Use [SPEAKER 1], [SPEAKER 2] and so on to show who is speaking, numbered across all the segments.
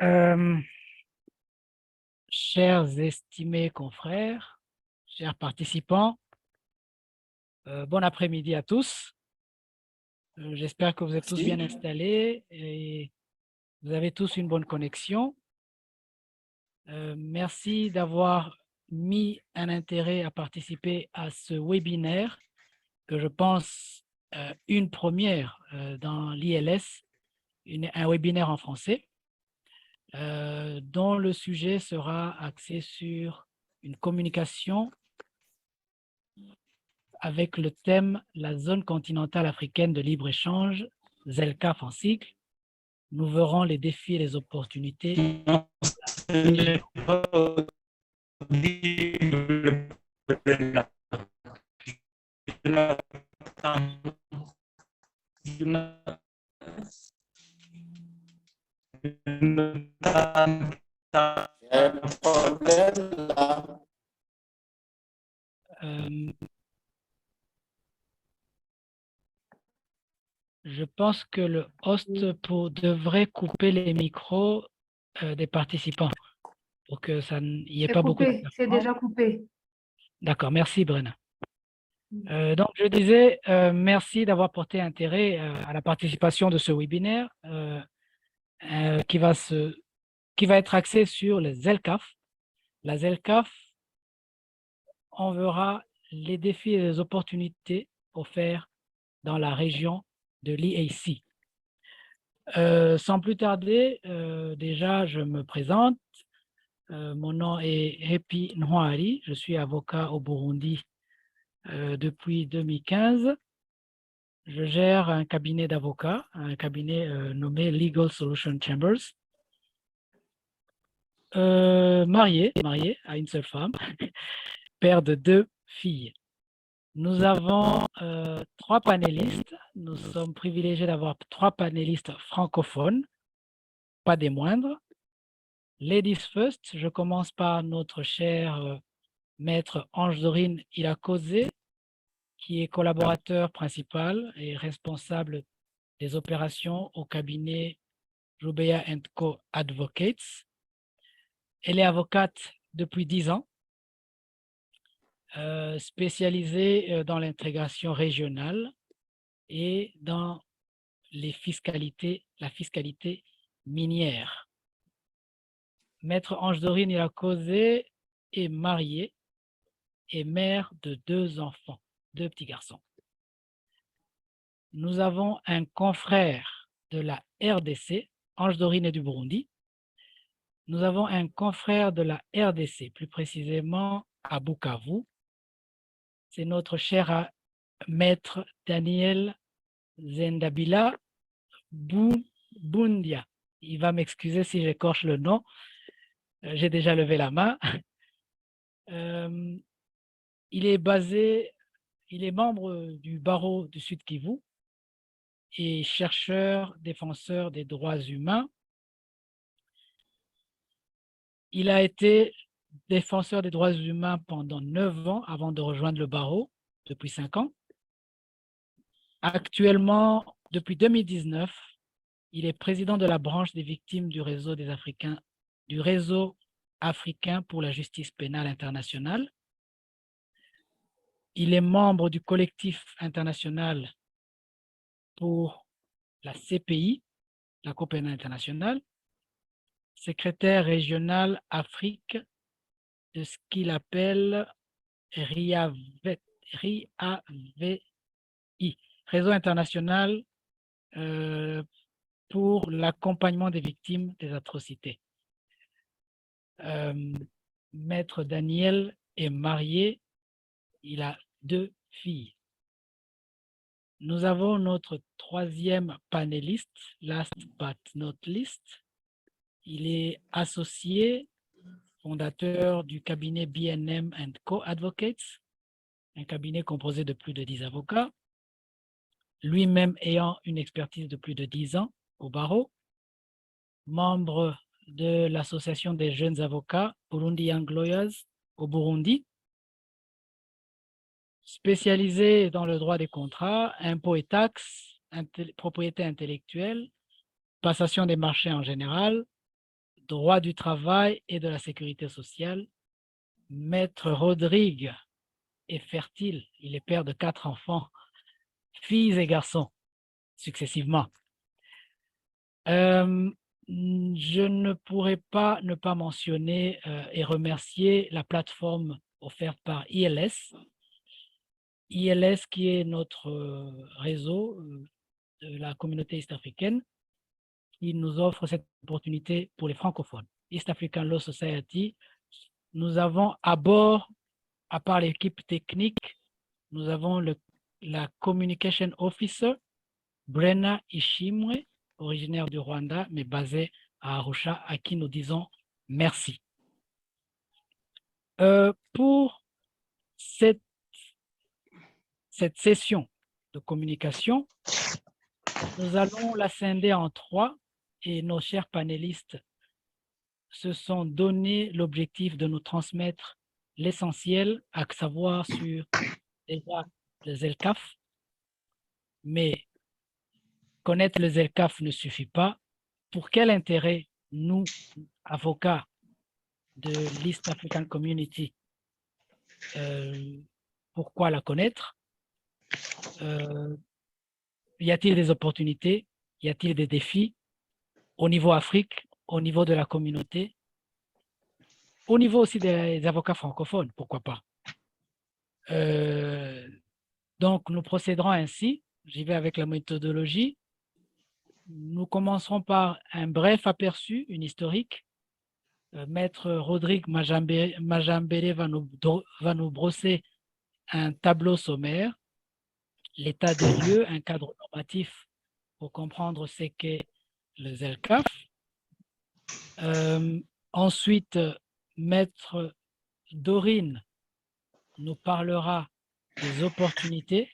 [SPEAKER 1] Euh, Chers estimés confrères, chers participants, bon après-midi à tous. J'espère que vous êtes tous bien
[SPEAKER 2] Merci.
[SPEAKER 1] installés et vous avez tous une bonne connexion. Merci d'avoir mis un intérêt à participer à ce webinaire que je pense une première dans l'ILS, un webinaire en français, dont le sujet sera axé sur une communication avec le thème La zone continentale africaine de libre-échange, ZELCAF en cycle. Nous verrons les défis et les opportunités.
[SPEAKER 2] Non, ce n'est pas audible pour la- je n'entends- je n'entends pas.
[SPEAKER 3] Il y a un problème là.
[SPEAKER 1] Euh, je pense que le host devrait couper les micros des participants pour que ça n'y ait
[SPEAKER 4] C'est
[SPEAKER 1] pas beaucoup
[SPEAKER 4] coupé, c'est
[SPEAKER 1] d'interférences.
[SPEAKER 4] déjà coupé.
[SPEAKER 1] D'accord, merci Brenna. Donc, je disais merci d'avoir porté intérêt à la participation de ce webinaire qui va être axé sur les ZELCAF. La ZELCAF, on verra les défis et les opportunités offerts dans la région de l'EAC. Sans plus tarder, déjà, je me présente. Mon nom est Hepi Nhwari. Je suis avocat au Burundi depuis 2015. Je gère un cabinet d'avocats, un cabinet nommé Legal Solution Chambers. Marié à une seule femme, père de 2 filles. Nous avons 3 panélistes. Nous sommes privilégiés d'avoir 3 panélistes francophones, pas des moindres. Ladies first, je commence par notre cher maître Ange-Dorine Ilakozé, qui est collaborateur principal et responsable des opérations au cabinet Roubeya Co Advocates. Elle est avocate depuis 10 ans, spécialisée dans l'intégration régionale et dans la fiscalité minière. Maître Ange-Dorine Ilakozé est mariée et mère de 2 enfants, 2 petits garçons. Nous avons un confrère de la RDC, Ange-Dorine est du Burundi. Nous avons un confrère de la RDC, plus précisément à Bukavu. C'est notre cher maître Daniel Zendabila Bundia. Il va m'excuser si j'écorche le nom. J'ai déjà levé la main. Il est membre du barreau du Sud Kivu et chercheur, défenseur des droits humains. Il a été défenseur des droits humains pendant 9 ans avant de rejoindre le barreau, depuis 5 ans. Actuellement, depuis 2019, il est président de la branche des victimes du réseau africain pour la justice pénale internationale. Il est membre du collectif international pour la CPI, la Cour pénale internationale, secrétaire régional Afrique de ce qu'il appelle RIAVI, Réseau international pour l'accompagnement des victimes des atrocités. Maître Daniel est marié, il a 2 filles. Nous avons notre 3e panéliste, last but not least. Il est associé, fondateur du cabinet BNM Co Advocates, un cabinet composé de plus de 10 avocats, lui-même ayant une expertise de plus de 10 ans au barreau, membre de l'Association des jeunes avocats Burundi Young Lawyers au Burundi, spécialisé dans le droit des contrats, impôts et taxes, propriété intellectuelle, passation des marchés en général, droit du travail et de la sécurité sociale. Maître Rodrigue est fertile, il est père de 4 enfants, filles et garçons, successivement. Je ne pourrais pas ne pas mentionner et remercier la plateforme offerte par ILS. ILS qui est notre réseau de la communauté est-africaine qui nous offre cette opportunité pour les francophones. East African Law Society, nous avons à bord, à part l'équipe technique, nous avons la Communication Officer, Brenna Ishimwe, originaire du Rwanda, mais basée à Arusha, à qui nous disons merci. Pour cette session de communication, nous allons la scinder en 3 et nos chers panélistes se sont donné l'objectif de nous transmettre l'essentiel, à savoir sur déjà le ZELCAF, mais connaître le ZELCAF ne suffit pas. Pour quel intérêt nous, avocats de l'East African Community, pourquoi la connaître? Y a-t-il des opportunités? Y a-t-il des défis au niveau Afrique, au niveau de la communauté, au niveau aussi des avocats francophones, pourquoi pas? Donc, nous procéderons ainsi. J'y vais avec la méthodologie. Nous commencerons par un bref aperçu, une historique. Maître Rodrigue Majambele va nous brosser un tableau sommaire, l'état des lieux, un cadre normatif pour comprendre ce qu'est le ZELCAF. Ensuite, Maître Dorine nous parlera des opportunités.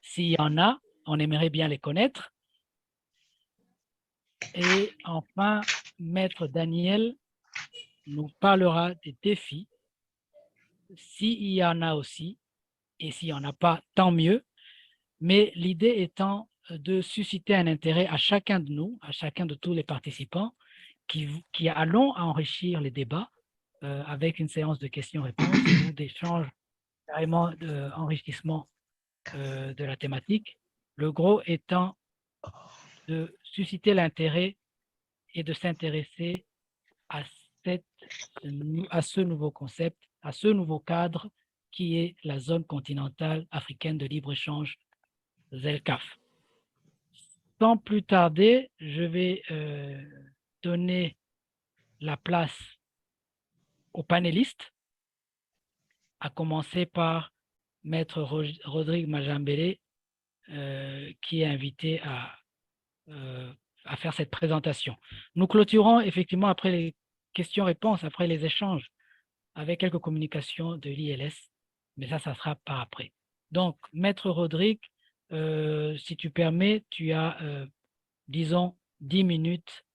[SPEAKER 1] S'il y en a, on aimerait bien les connaître. Et enfin, Maître Daniel nous parlera des défis. S'il y en a aussi, et s'il n'y en a pas, tant mieux. Mais l'idée étant de susciter un intérêt à chacun de nous, à chacun de tous les participants, qui allons enrichir les débats avec une séance de questions-réponses ou d'échanges carrément d'enrichissement de la thématique. Le gros étant de susciter l'intérêt et de s'intéresser à ce nouveau concept, à ce nouveau cadre qui est la zone continentale africaine de libre-échange ZELCAF. Sans plus tarder, je vais donner la place aux panélistes, à commencer par Maître Rodrigue Majambele, qui est invité à faire cette présentation. Nous clôturons effectivement après les questions-réponses, après les échanges, avec quelques communications de l'ILS, mais ça sera par après. Donc, Maître Rodrigue, si tu permets, tu as, disons, 10 minutes,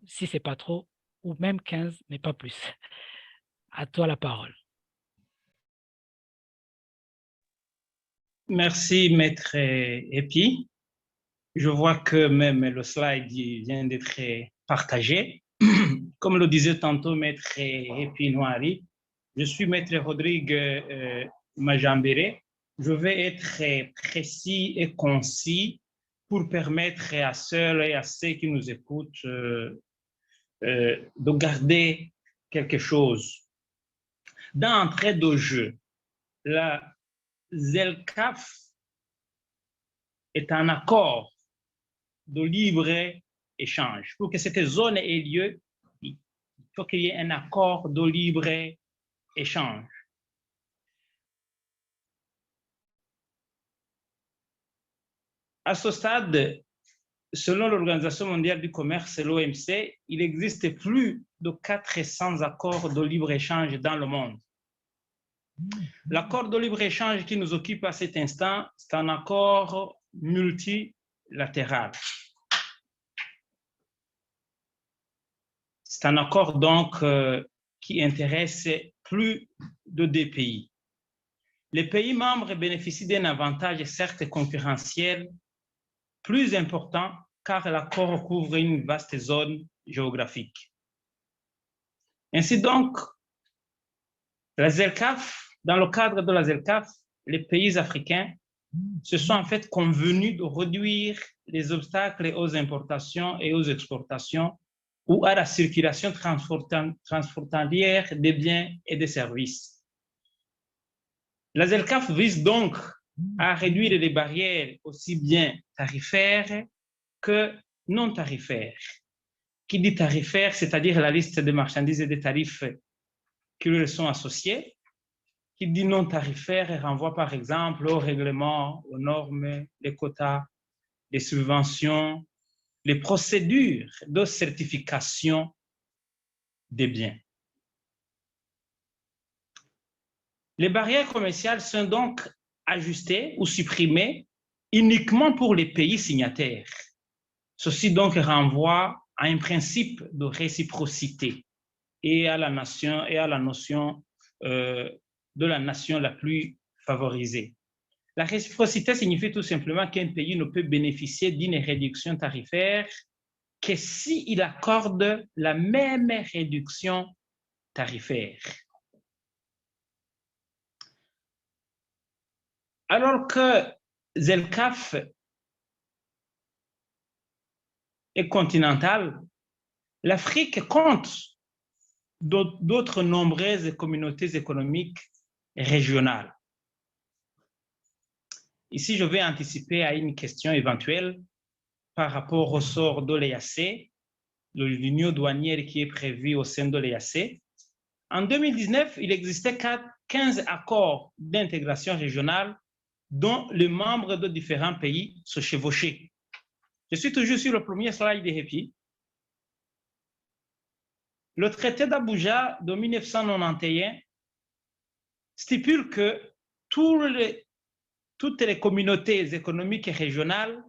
[SPEAKER 1] si ce n'est pas trop, ou même 15, mais pas plus. À toi la parole.
[SPEAKER 2] Merci, Maître Epi. Je vois que même le slide vient d'être partagé. Comme le disait tantôt Maître Epi Noiri, je suis Maître Rodrigue Majambele. Je vais être précis et concis pour permettre à ceux et à ceux qui nous écoutent de garder quelque chose. D'entrée de jeu, la ZELCAF est un accord de libre-échange. Pour que cette zone ait lieu, il faut qu'il y ait un accord de libre-échange. À ce stade, selon l'Organisation mondiale du commerce, l'OMC, il existe plus de 400 accords de libre-échange dans le monde. L'accord de libre-échange qui nous occupe à cet instant, c'est un accord multilatéral. C'est un accord donc qui intéresse plus de 2 pays. Les pays membres bénéficient d'un avantage certes concurrentiel plus important car l'accord couvre une vaste zone géographique. Ainsi donc, la ZLECAf, dans le cadre de la ZLECAf, les pays africains se sont en fait convenus de réduire les obstacles aux importations et aux exportations ou à la circulation transfrontalière des biens et des services. La ZLECAf vise donc à réduire les barrières aussi bien tarifaires que non tarifaires. Qui dit tarifaire, c'est-à-dire la liste des marchandises et des tarifs qui leur sont associés. Qui dit non tarifaire renvoie par exemple aux règlements, aux normes, les quotas, les subventions, les procédures de certification des biens. Les barrières commerciales sont donc ajustées ou supprimées uniquement pour les pays signataires. Ceci donc renvoie à un principe de réciprocité et à la notion de la nation la plus favorisée. La réciprocité signifie tout simplement qu'un pays ne peut bénéficier d'une réduction tarifaire que s'il accorde la même réduction tarifaire. Alors que ZLECAf est continentale, l'Afrique compte d'autres nombreuses communautés économiques régionales. Ici, je vais anticiper à une question éventuelle par rapport au sort de l'EAC, l'union douanière qui est prévue au sein de l'EAC. En 2019, il existait 15 accords d'intégration régionale dont les membres de différents pays se chevauchaient. Je suis toujours sur le premier slide de Hepi. Le traité d'Abuja de 1991 stipule que toutes les communautés économiques régionales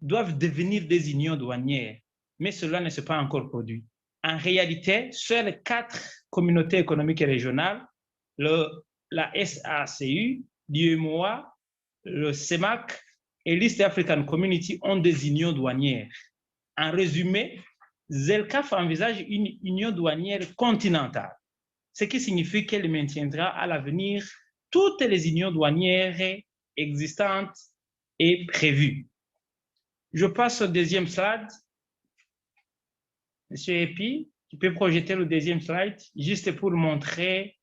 [SPEAKER 2] doivent devenir des unions douanières, mais cela ne s'est pas encore produit. En réalité, seules 4 communautés économiques régionales, la SACU, l'UEMOA, le CEMAC et l'East African Community ont des unions douanières. En résumé, ZLECAf envisage une union douanière continentale, ce qui signifie qu'elle maintiendra à l'avenir toutes les unions douanières existantes et prévues. Je passe au deuxième slide. Monsieur Epi, tu peux projeter le deuxième slide juste pour montrer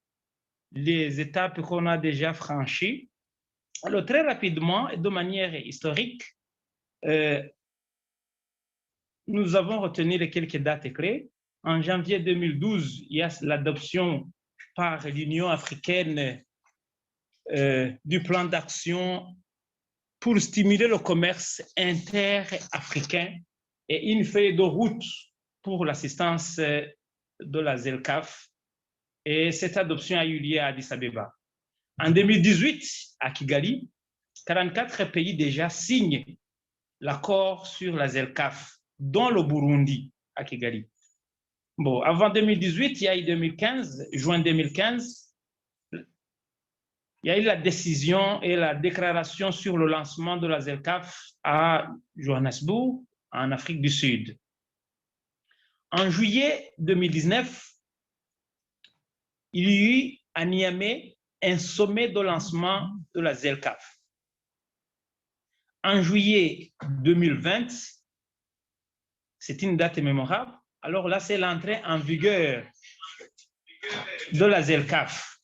[SPEAKER 2] les étapes qu'on a déjà franchies. Alors, très rapidement et de manière historique, nous avons retenu les quelques dates clés. En janvier 2012, il y a l'adoption par l'Union africaine du plan d'action pour stimuler le commerce inter-africain et une feuille de route pour l'assistance de la ZLECAf. Et cette adoption a eu lieu à Addis Abeba. En 2018, à Kigali, 44 pays déjà signent l'accord sur la ZLECAf, dont le Burundi, à Kigali. Bon, avant 2018, il y a eu 2015, juin 2015, il y a eu la décision et la déclaration sur le lancement de la ZLECAf à Johannesburg, en Afrique du Sud. En juillet 2019, il y a eu à Niamey un sommet de lancement de la ZLECAf. En juillet 2020, c'est une date mémorable. Alors là, c'est l'entrée en vigueur de la ZLECAf.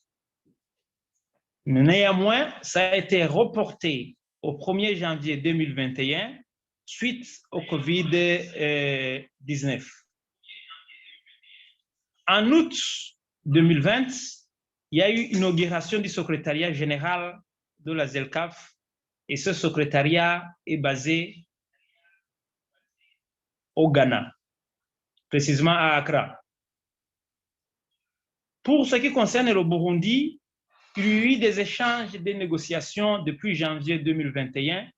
[SPEAKER 2] Néanmoins, ça a été reporté au 1er janvier 2021 suite au Covid-19. En août 2020, il y a eu une inauguration du secrétariat général de la ZLECAf et ce secrétariat est basé au Ghana, précisément à Accra. Pour ce qui concerne le Burundi, il y a eu des échanges, des négociations depuis janvier 2021,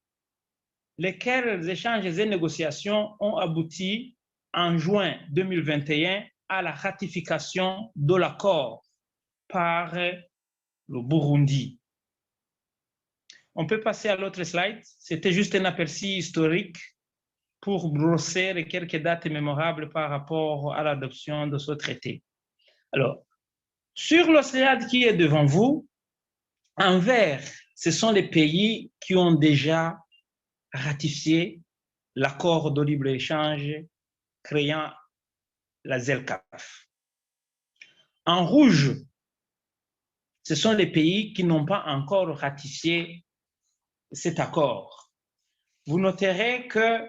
[SPEAKER 2] lesquels échanges et négociations ont abouti en juin 2021 à la ratification de l'accord par le Burundi. On peut passer à l'autre slide. C'était juste un aperçu historique pour brosser quelques dates mémorables par rapport à l'adoption de ce traité. Alors, sur le slide qui est devant vous, en vert, ce sont les pays qui ont déjà ratifié l'accord de libre-échange créant la ZLECAf. En rouge, ce sont les pays qui n'ont pas encore ratifié cet accord. Vous noterez que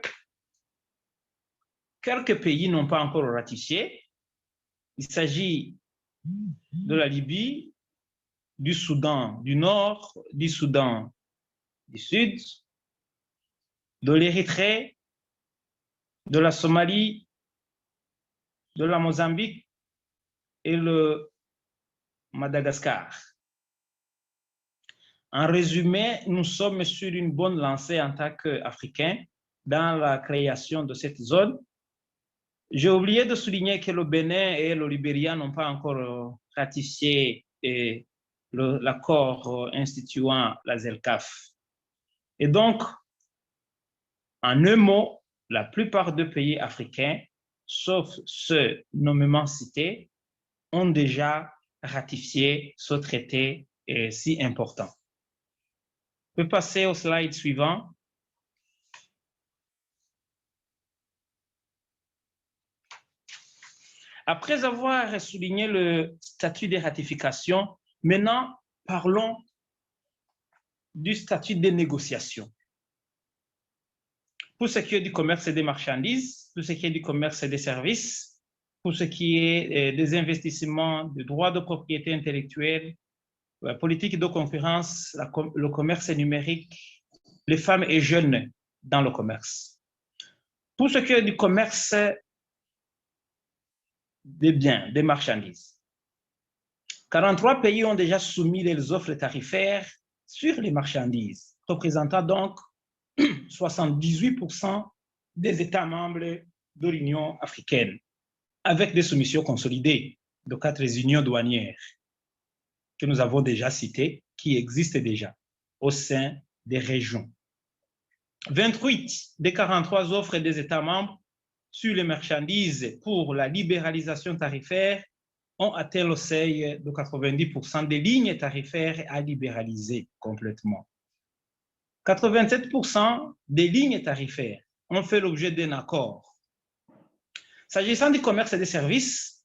[SPEAKER 2] quelques pays n'ont pas encore ratifié. Il s'agit de la Libye, du Soudan du Nord, du Soudan du Sud, de l'Érythrée, de la Somalie, de la Mozambique et le Madagascar. En résumé, nous sommes sur une bonne lancée en tant qu'Africains dans la création de cette zone. J'ai oublié de souligner que le Bénin et le Libéria n'ont pas encore ratifié l'accord instituant la ZLECAf. Et donc, en un mot, la plupart des pays africains, sauf ceux nommément cités, ont déjà ratifié ce traité si important. On peut passer au slide suivant. Après avoir souligné le statut des ratifications, maintenant parlons du statut des négociations. Pour ce qui est du commerce et des marchandises, pour ce qui est du commerce et des services, pour ce qui est des investissements, de droits de propriété intellectuelle, la politique de concurrence, le commerce numérique, les femmes et jeunes dans le commerce. Pour ce qui est du commerce des biens, des marchandises, 43 pays ont déjà soumis les offres tarifaires sur les marchandises, représentant donc 78% des États membres de l'Union africaine, avec des soumissions consolidées de 4 unions douanières que nous avons déjà citées, qui existent déjà au sein des régions. 28 des 43 offres des États membres sur les marchandises pour la libéralisation tarifaire ont atteint le seuil de 90% des lignes tarifaires à libéraliser complètement. 87% des lignes tarifaires ont fait l'objet d'un accord. S'agissant du commerce et des services,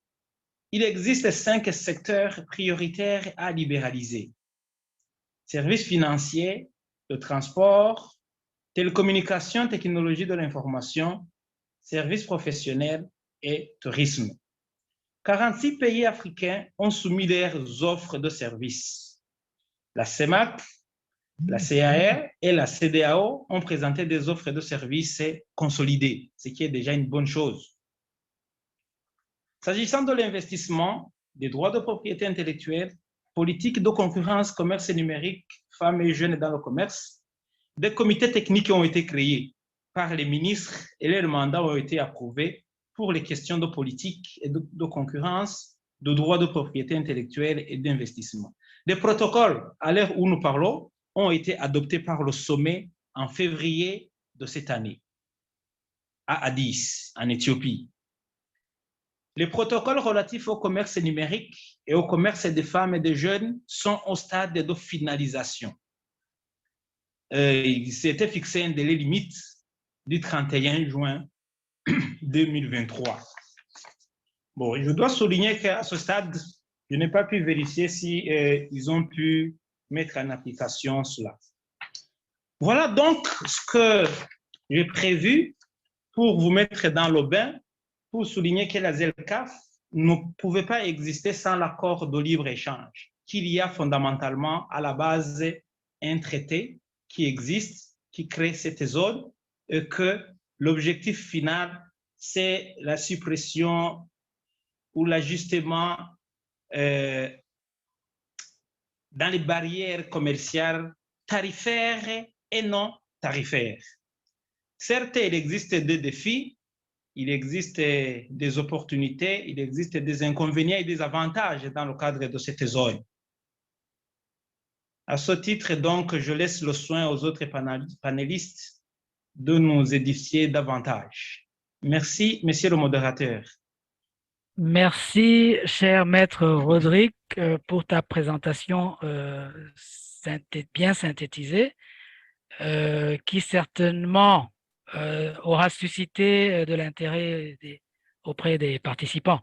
[SPEAKER 2] il existe 5 secteurs prioritaires à libéraliser. Services financiers, le transport, télécommunications, technologies de l'information, services professionnels et tourisme. 46 pays africains ont soumis leurs offres de services. La CEMAC, la CAR et la CEDEAO ont présenté des offres de services consolidées, ce qui est déjà une bonne chose. S'agissant de l'investissement, des droits de propriété intellectuelle, politique de concurrence, commerce numérique, femmes et jeunes dans le commerce, des comités techniques ont été créés par les ministres et leurs mandats ont été approuvés pour les questions de politique et de concurrence, de droits de propriété intellectuelle et d'investissement. Des protocoles, à l'heure où nous parlons, ont été adoptés par le sommet en février de cette année, à Addis, en Éthiopie. Les protocoles relatifs au commerce numérique et au commerce des femmes et des jeunes sont au stade de finalisation. Il s'était fixé un délai limite du 31 juin 2023. Bon, je dois souligner qu'à ce stade, je n'ai pas pu vérifier si ils ont pu mettre en application cela. Voilà donc ce que j'ai prévu pour vous mettre dans le bain, pour souligner que la ZLECAf ne pouvait pas exister sans l'accord de libre-échange, qu'il y a fondamentalement à la base un traité qui existe, qui crée cette zone, et que l'objectif final, c'est la suppression ou l'ajustement dans les barrières commerciales tarifaires et non tarifaires. Certes, il existe des défis, il existe des opportunités, il existe des inconvénients et des avantages dans le cadre de cette zone. À ce titre, donc, je laisse le soin aux autres panélistes de nous édifier davantage. Merci, monsieur le modérateur.
[SPEAKER 1] Merci, cher maître Rodrigue, pour ta présentation bien synthétisée, qui certainement aura suscité de l'intérêt auprès des participants.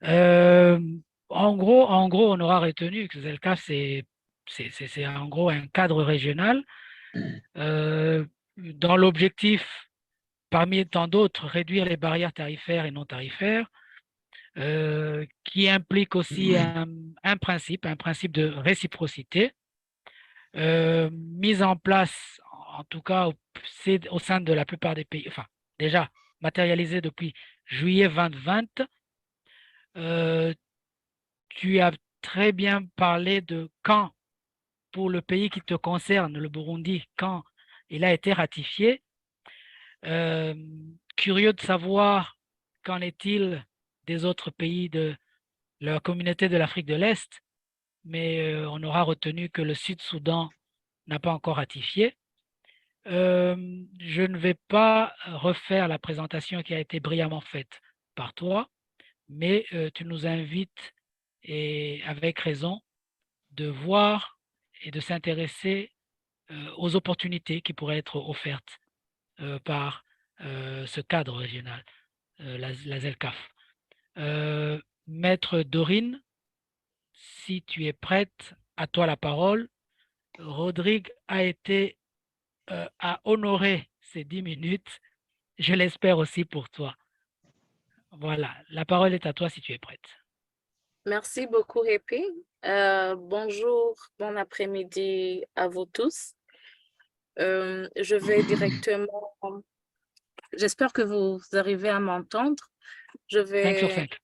[SPEAKER 1] Euh, en gros, on aura retenu que ZELCAF, c'est en gros un cadre régional dans l'objectif, parmi tant d'autres, réduire les barrières tarifaires et non tarifaires, qui implique aussi un principe de réciprocité, mise en place, en tout cas au sein de la plupart des pays, enfin déjà matérialisé depuis juillet 2020. Euh, Tu as très bien parlé de quand, pour le pays qui te concerne, le Burundi, quand il a été ratifié. Euh, Curieux de savoir qu'en est-il des autres pays de la communauté de l'Afrique de l'Est, mais on aura retenu que le Sud-Soudan n'a pas encore ratifié. Je ne vais pas refaire la présentation qui a été brillamment faite par toi, mais tu nous invites, et avec raison, de voir et de s'intéresser aux opportunités qui pourraient être offertes par ce cadre régional, la ZELCAF. Maître Dorine, si tu es prête, à toi la parole. Rodrigue a honoré ces 10 minutes. Je l'espère aussi pour toi. Voilà, la parole est à toi si tu es prête.
[SPEAKER 4] Merci beaucoup, Happy. Bonjour, bon après-midi à vous tous. Je vais directement, j'espère que vous arrivez à m'entendre.
[SPEAKER 1] 5 sur 5.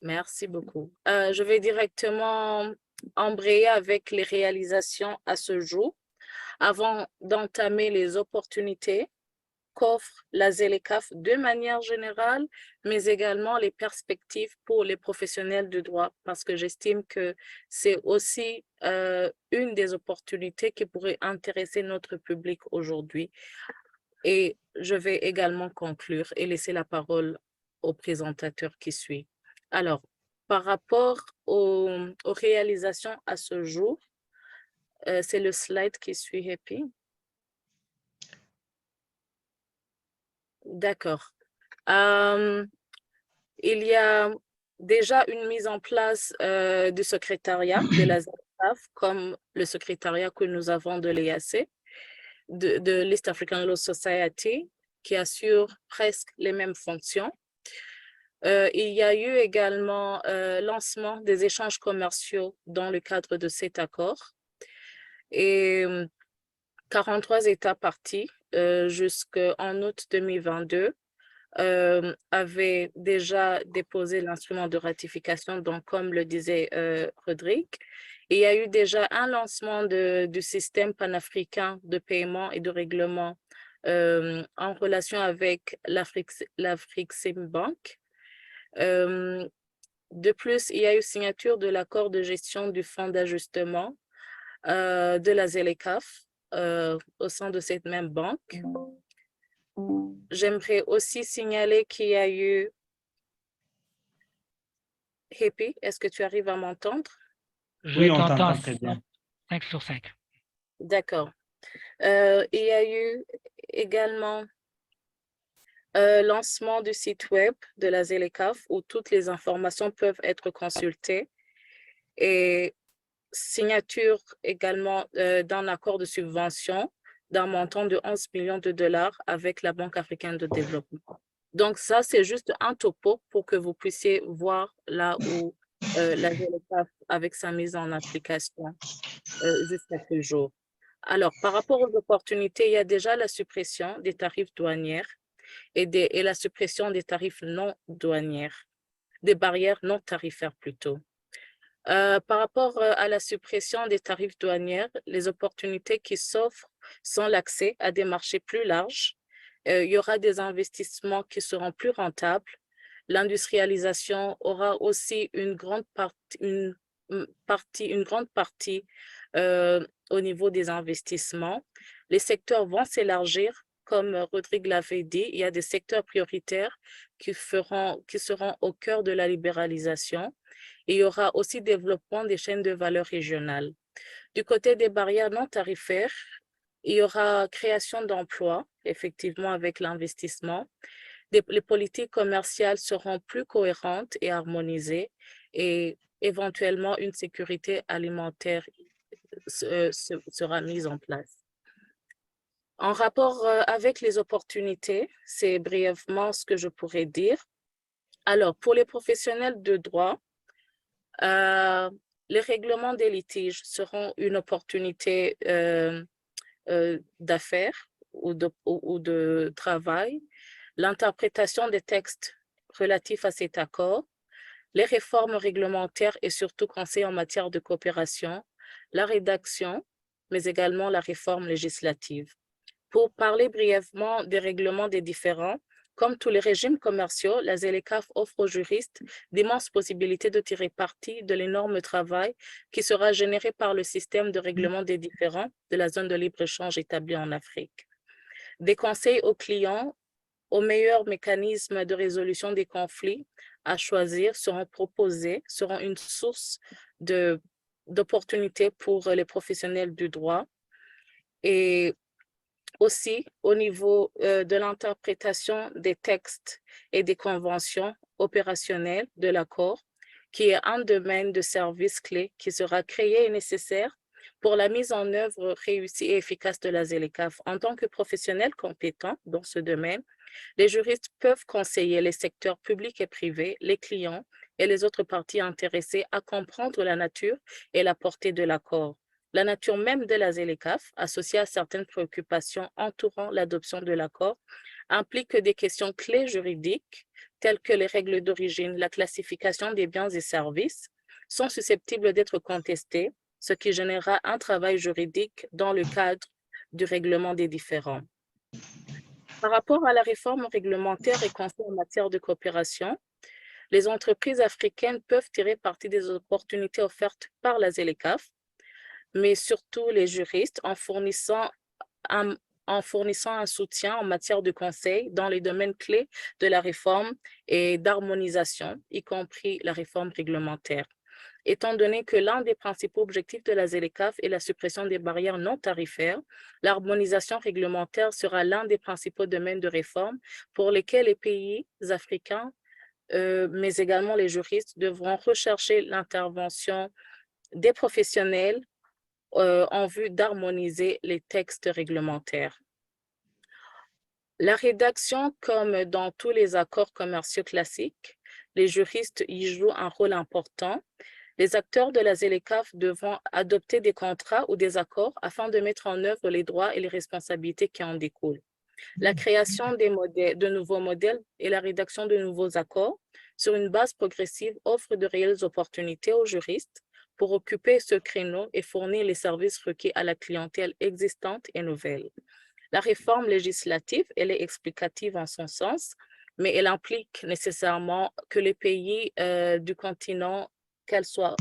[SPEAKER 4] Merci beaucoup. Je vais directement embrayer avec les réalisations à ce jour avant d'entamer les opportunités qu'offre la ZLECAF de manière générale, mais également les perspectives pour les professionnels de droit, parce que j'estime que c'est aussi une des opportunités qui pourrait intéresser notre public aujourd'hui. Et je vais également conclure et laisser la parole au présentateur qui suit. Alors, par rapport aux réalisations à ce jour, c'est le slide qui suit, Happy. D'accord. Il y a déjà une mise en place du secrétariat de la ZELCAF, comme le secrétariat que nous avons de l'EAC, de l'East African Law Society, qui assure presque les mêmes fonctions. Il y a eu également lancement des échanges commerciaux dans le cadre de cet accord. Et 43 États partis jusqu'en août 2022 avaient déjà déposé l'instrument de ratification, donc comme le disait Rodrigue. Il y a eu déjà un lancement du système panafricain de paiement et de règlement en relation avec l'Afriximbank. De plus, il y a eu signature de l'accord de gestion du fonds d'ajustement de la ZLECAF au sein de cette même banque. J'aimerais aussi signaler qu'il y a eu... Happy, est-ce que tu arrives à m'entendre?
[SPEAKER 2] Oui, on t'entend très bien.
[SPEAKER 1] 5 sur 5.
[SPEAKER 4] D'accord. Il y a eu également lancement du site web de la ZLECAF où toutes les informations peuvent être consultées et signature également d'un accord de subvention d'un montant de 11 millions de dollars avec la Banque africaine de développement. Donc ça, c'est juste un topo pour que vous puissiez voir là où la ZLECAF avec sa mise en application jusqu'à ce jour. Alors, par rapport aux opportunités, il y a déjà la suppression des tarifs douanières et la suppression des tarifs non douanières, des barrières non tarifaires plutôt. Par rapport à la suppression des tarifs douanières, les opportunités qui s'offrent sont l'accès à des marchés plus larges. Il y aura des investissements qui seront plus rentables. L'industrialisation aura aussi une grande partie au niveau des investissements. Les secteurs vont s'élargir comme Rodrigue l'avait dit, il y a des secteurs prioritaires qui seront au cœur de la libéralisation. Et il y aura aussi développement des chaînes de valeur régionales. Du côté des barrières non tarifaires, il y aura création d'emplois, effectivement, avec l'investissement. Les politiques commerciales seront plus cohérentes et harmonisées et éventuellement une sécurité alimentaire sera mise en place. En rapport avec les opportunités, c'est brièvement ce que je pourrais dire. Alors, pour les professionnels de droit, les règlements des litiges seront une opportunité d'affaires ou de travail. L'interprétation des textes relatifs à cet accord, les réformes réglementaires et surtout conseils en matière de coopération, la rédaction, mais également la réforme législative. Pour parler brièvement des règlements des différends, comme tous les régimes commerciaux, la ZLECAf offre aux juristes d'immenses possibilités de tirer parti de l'énorme travail qui sera généré par le système de règlement des différends de la zone de libre-échange établie en Afrique. Des conseils aux clients aux meilleurs mécanismes de résolution des conflits à choisir seront proposés, seront une source d'opportunités pour les professionnels du droit. Et aussi, au niveau de l'interprétation des textes et des conventions opérationnelles de l'accord, qui est un domaine de service clé qui sera créé et nécessaire pour la mise en œuvre réussie et efficace de la ZLECAf. En tant que professionnels compétents dans ce domaine, les juristes peuvent conseiller les secteurs publics et privés, les clients et les autres parties intéressées à comprendre la nature et la portée de l'accord. La nature même de la ZLECAf, associée à certaines préoccupations entourant l'adoption de l'accord, implique que des questions clés juridiques, telles que les règles d'origine, la classification des biens et services, sont susceptibles d'être contestées, ce qui générera un travail juridique dans le cadre du règlement des différends. Par rapport à la réforme réglementaire et conseils en matière de coopération, les entreprises africaines peuvent tirer parti des opportunités offertes par la ZLECAf, mais surtout les juristes en fournissant un soutien en matière de conseil dans les domaines clés de la réforme et d'harmonisation, y compris la réforme réglementaire. Étant donné que l'un des principaux objectifs de la ZLECAf est la suppression des barrières non tarifaires, l'harmonisation réglementaire sera l'un des principaux domaines de réforme pour lesquels les pays africains, mais également les juristes, devront rechercher l'intervention des professionnels en vue d'harmoniser les textes réglementaires. La rédaction, comme dans tous les accords commerciaux classiques, les juristes y jouent un rôle important. Les acteurs de la ZLECAf devront adopter des contrats ou des accords afin de mettre en œuvre les droits et les responsabilités qui en découlent. La création de nouveaux modèles et la rédaction de nouveaux accords sur une base progressive offrent de réelles opportunités aux juristes pour occuper ce créneau et fournir les services requis à la clientèle existante et nouvelle. La réforme législative, elle est explicative en son sens, mais elle implique nécessairement que les pays du continent, qu'elles soient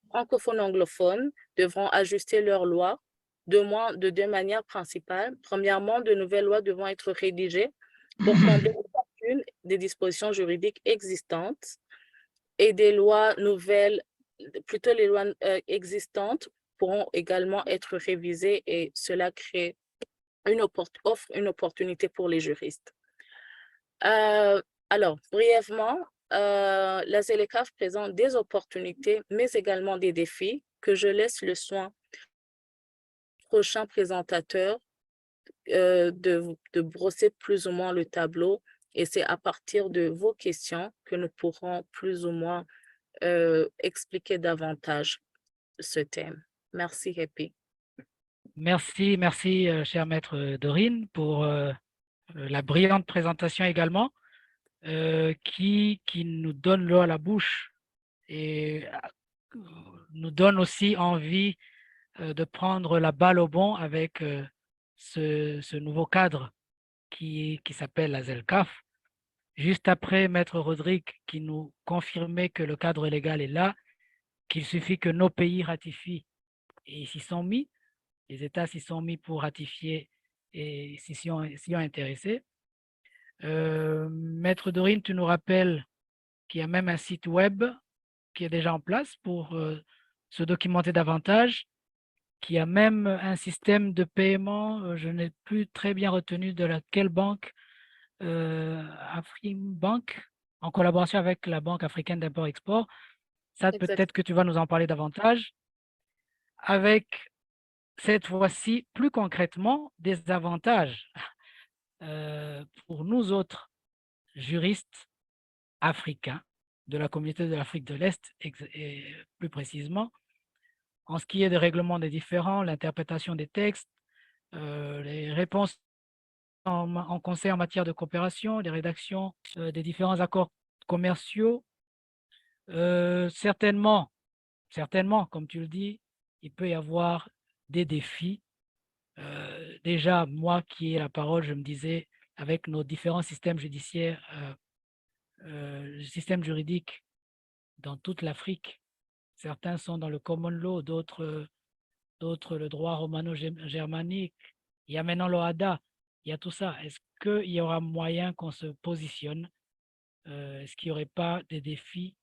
[SPEAKER 4] francophones ou anglophones, devront ajuster leurs lois de deux manières principales. Premièrement, de nouvelles lois devront être rédigées pour combler les lacunes des dispositions juridiques existantes et des lois nouvelles, plutôt les lois existantes pourront également être révisées et cela offre une opportunité pour les juristes. Alors, brièvement, la ZLECAf présente des opportunités, mais également des défis que je laisse le soin au prochain présentateur de brosser plus ou moins le tableau et c'est à partir de vos questions que nous pourrons plus ou moins expliquer davantage ce thème. Merci, Happy.
[SPEAKER 1] Merci, chère maître Dorine, pour la brillante présentation également, qui nous donne l'eau à la bouche et nous donne aussi envie de prendre la balle au bond avec ce nouveau cadre qui s'appelle la ZLECAf. Juste après, maître Rodrigue qui nous confirmait que le cadre légal est là, qu'il suffit que nos pays ratifient et ils s'y sont mis. Les États s'y sont mis pour ratifier et s'y ont intéressés. Maître Dorine, tu nous rappelles qu'il y a même un site web qui est déjà en place pour se documenter davantage, qu'il y a même un système de paiement, je n'ai plus très bien retenu de laquelle banque, Afrimbank, en collaboration avec la Banque africaine d'import-export. Ça, peut-être que tu vas nous en parler davantage. Avec, cette fois-ci, plus concrètement, des avantages pour nous autres juristes africains de la communauté de l'Afrique de l'Est, et plus précisément, en ce qui est des règlements des différends, l'interprétation des textes, les réponses en conseil en matière de coopération, les rédactions des différents accords commerciaux. Certainement, comme tu le dis, il peut y avoir des défis. Déjà, moi qui ai la parole, je me disais, avec nos différents systèmes judiciaires, le système juridique dans toute l'Afrique, certains sont dans le common law, d'autres le droit romano-germanique, il y a maintenant l'OHADA, il y a tout ça. Est-ce qu'il y aura moyen qu'on se positionne? Est-ce qu'il n'y aurait pas des défis?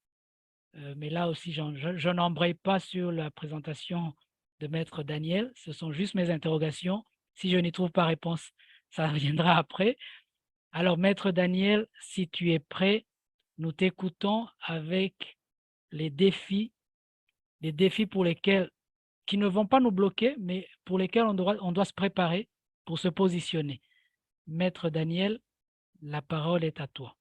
[SPEAKER 1] Mais là aussi, je n'embraye pas sur la présentation de Maître Daniel, ce sont juste mes interrogations. Si je n'y trouve pas réponse, ça reviendra après. Alors, Maître Daniel, si tu es prêt, nous t'écoutons avec les défis pour lesquels, qui ne vont pas nous bloquer, mais pour lesquels on doit se préparer pour se positionner. Maître Daniel, la parole est à toi.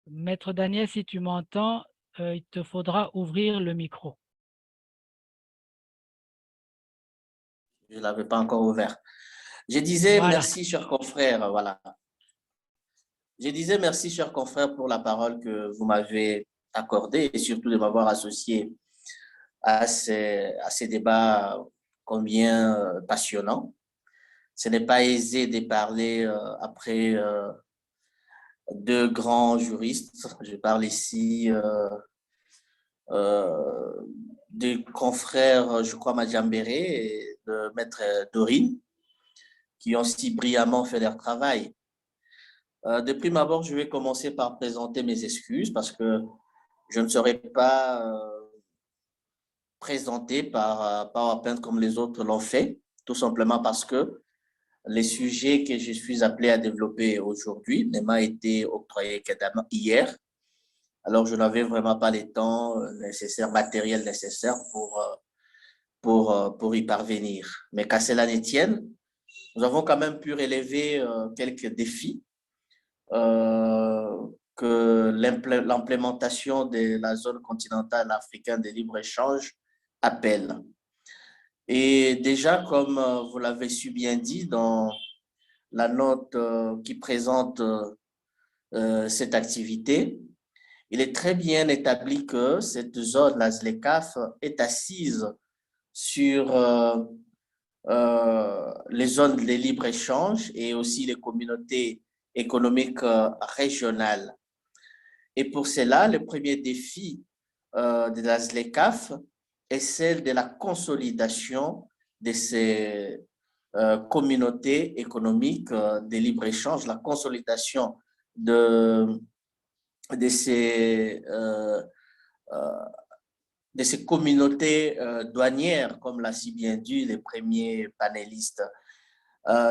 [SPEAKER 1] Maître Daniel, si tu m'entends, il te faudra ouvrir le micro.
[SPEAKER 3] Je ne l'avais pas encore ouvert. Je disais
[SPEAKER 1] Voilà.
[SPEAKER 3] merci, chers confrères. Voilà. Je disais merci, chers confrères, pour la parole que vous m'avez accordée et surtout de m'avoir associé à ces débats combien passionnants. Ce n'est pas aisé de parler après deux grands juristes. Je parle ici des confrères, je crois, Madjambéré et de Maître Dorine, qui ont si brillamment fait leur travail. De prime abord, je vais commencer par présenter mes excuses parce que je ne serai pas présenté par PowerPoint comme les autres l'ont fait, tout simplement parce que les sujets que je suis appelé à développer aujourd'hui ne m'a été octroyé hier. Alors, je n'avais vraiment pas le temps nécessaire, matériel nécessaire pour y parvenir. Mais qu'à cela ne tienne, nous avons quand même pu relever quelques défis que l'implémentation de la zone continentale africaine de libre-échange appelle. Et déjà, comme vous l'avez su bien dit dans la note qui présente cette activité, il est très bien établi que cette zone, la ZLECAf, est assise sur les zones de libre-échange et aussi les communautés économiques régionales. Et pour cela, le premier défi de la ZLECAf est celle de la consolidation de ces communautés économiques de libre-échange, la consolidation de ces communautés douanières, comme l'a si bien dit les premiers panélistes.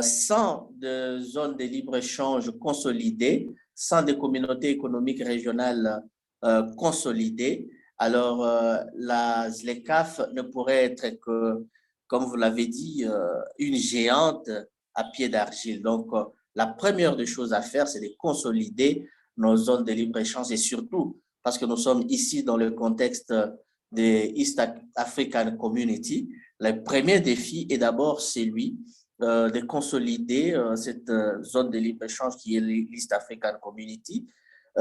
[SPEAKER 3] Sans de zones de libre-échange consolidées, sans des communautés économiques régionales consolidées, alors la ZLECAf ne pourrait être que, comme vous l'avez dit, une géante à pied d'argile. Donc, la première des choses à faire, c'est de consolider nos zones de libre-échange et surtout, parce que nous sommes ici dans le contexte de East African Community, le premier défi est d'abord celui de consolider cette zone de libre-échange qui est l'East African Community,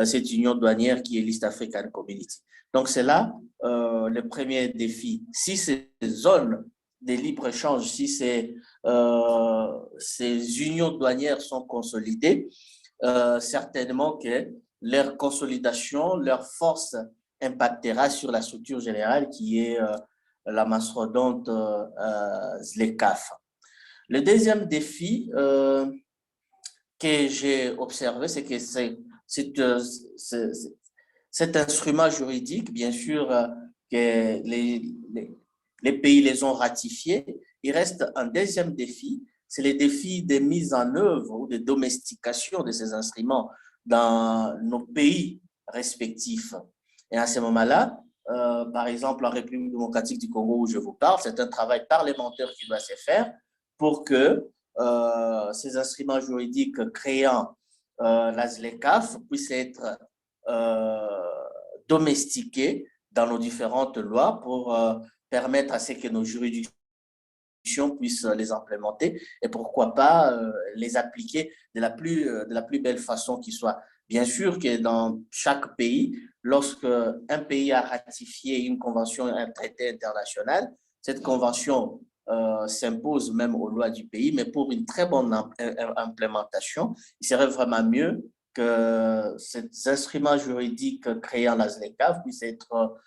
[SPEAKER 3] cette union douanière qui est l'East African Community. Donc, c'est là le premier défi. Si ces zones de libre-échange, si ces unions douanières sont consolidées, certainement que leur consolidation, leur force impactera sur la structure générale qui est la mastodonte ZLECAf. Le deuxième défi que j'ai observé, c'est que cet instrument juridique, bien sûr, que les pays les ont ratifiés, il reste un deuxième défi, c'est le défi de mise en œuvre ou de domestication de ces instruments dans nos pays respectifs. Et à ce moment-là, par exemple, en République démocratique du Congo où je vous parle, c'est un travail parlementaire qui doit se faire pour que ces instruments juridiques créant la ZLECAf puissent être domestiqués dans nos différentes lois pour permettre à ce que nos juridictions puissent les implémenter et pourquoi pas les appliquer de la plus belle façon qui soit. Bien sûr que dans chaque pays, lorsque un pays a ratifié une convention, un traité international, cette convention s'impose même aux lois du pays, mais pour une très bonne implémentation, il serait vraiment mieux que ces instruments juridiques créant la ZLECAf puissent être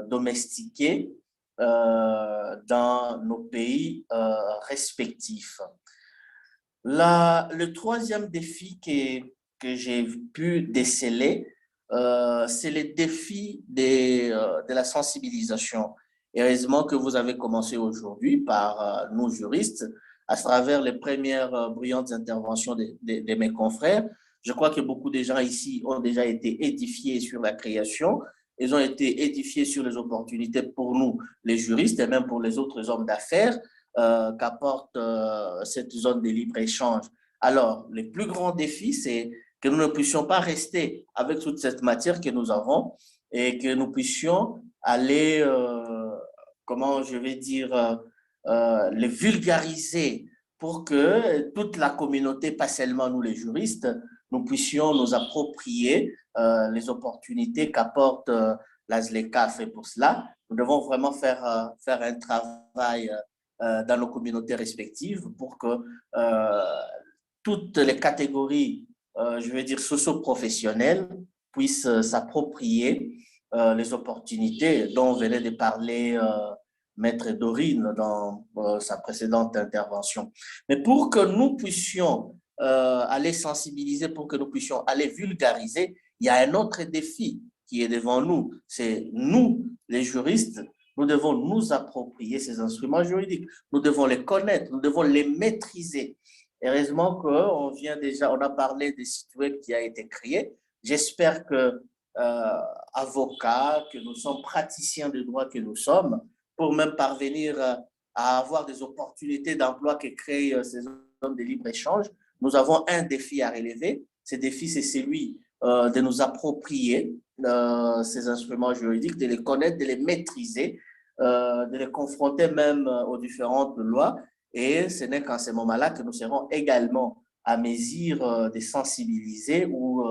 [SPEAKER 3] domestiqués dans nos pays respectifs. Le troisième défi que j'ai pu déceler, c'est le défi de la sensibilisation. Heureusement que vous avez commencé aujourd'hui par nous juristes, à travers les premières brillantes interventions de mes confrères. Je crois que beaucoup de gens ici ont déjà été édifiés sur la création. Ils ont été édifiés sur les opportunités pour nous, les juristes, et même pour les autres hommes d'affaires qu'apporte cette zone de libre-échange. Alors, le plus grand défi, c'est que nous ne puissions pas rester avec toute cette matière que nous avons et que nous puissions aller, comment je vais dire, les vulgariser pour que toute la communauté, pas seulement nous les juristes, nous puissions nous approprier les opportunités qu'apporte la ZLECAf. Et pour cela, nous devons vraiment faire un travail dans nos communautés respectives pour que toutes les catégories, je vais dire, socio-professionnelles puissent s'approprier les opportunités dont venait de parler Maître Dorine dans sa précédente intervention. Mais pour que nous puissions aller sensibiliser, pour que nous puissions aller vulgariser, il y a un autre défi qui est devant nous. C'est nous, les juristes, nous devons nous approprier ces instruments juridiques. Nous devons les connaître, nous devons les maîtriser. Heureusement qu'on on a parlé des sites web qui a été créé. J'espère que avocats, que nous sommes praticiens de droit que nous sommes, pour même parvenir à avoir des opportunités d'emploi que créent ces zones de libre-échange, nous avons un défi à relever. Ce défi, c'est celui de nous approprier ces instruments juridiques, de les connaître, de les maîtriser, de les confronter même aux différentes lois. Et ce n'est qu'en ce moment-là que nous serons également à mesure de sensibiliser ou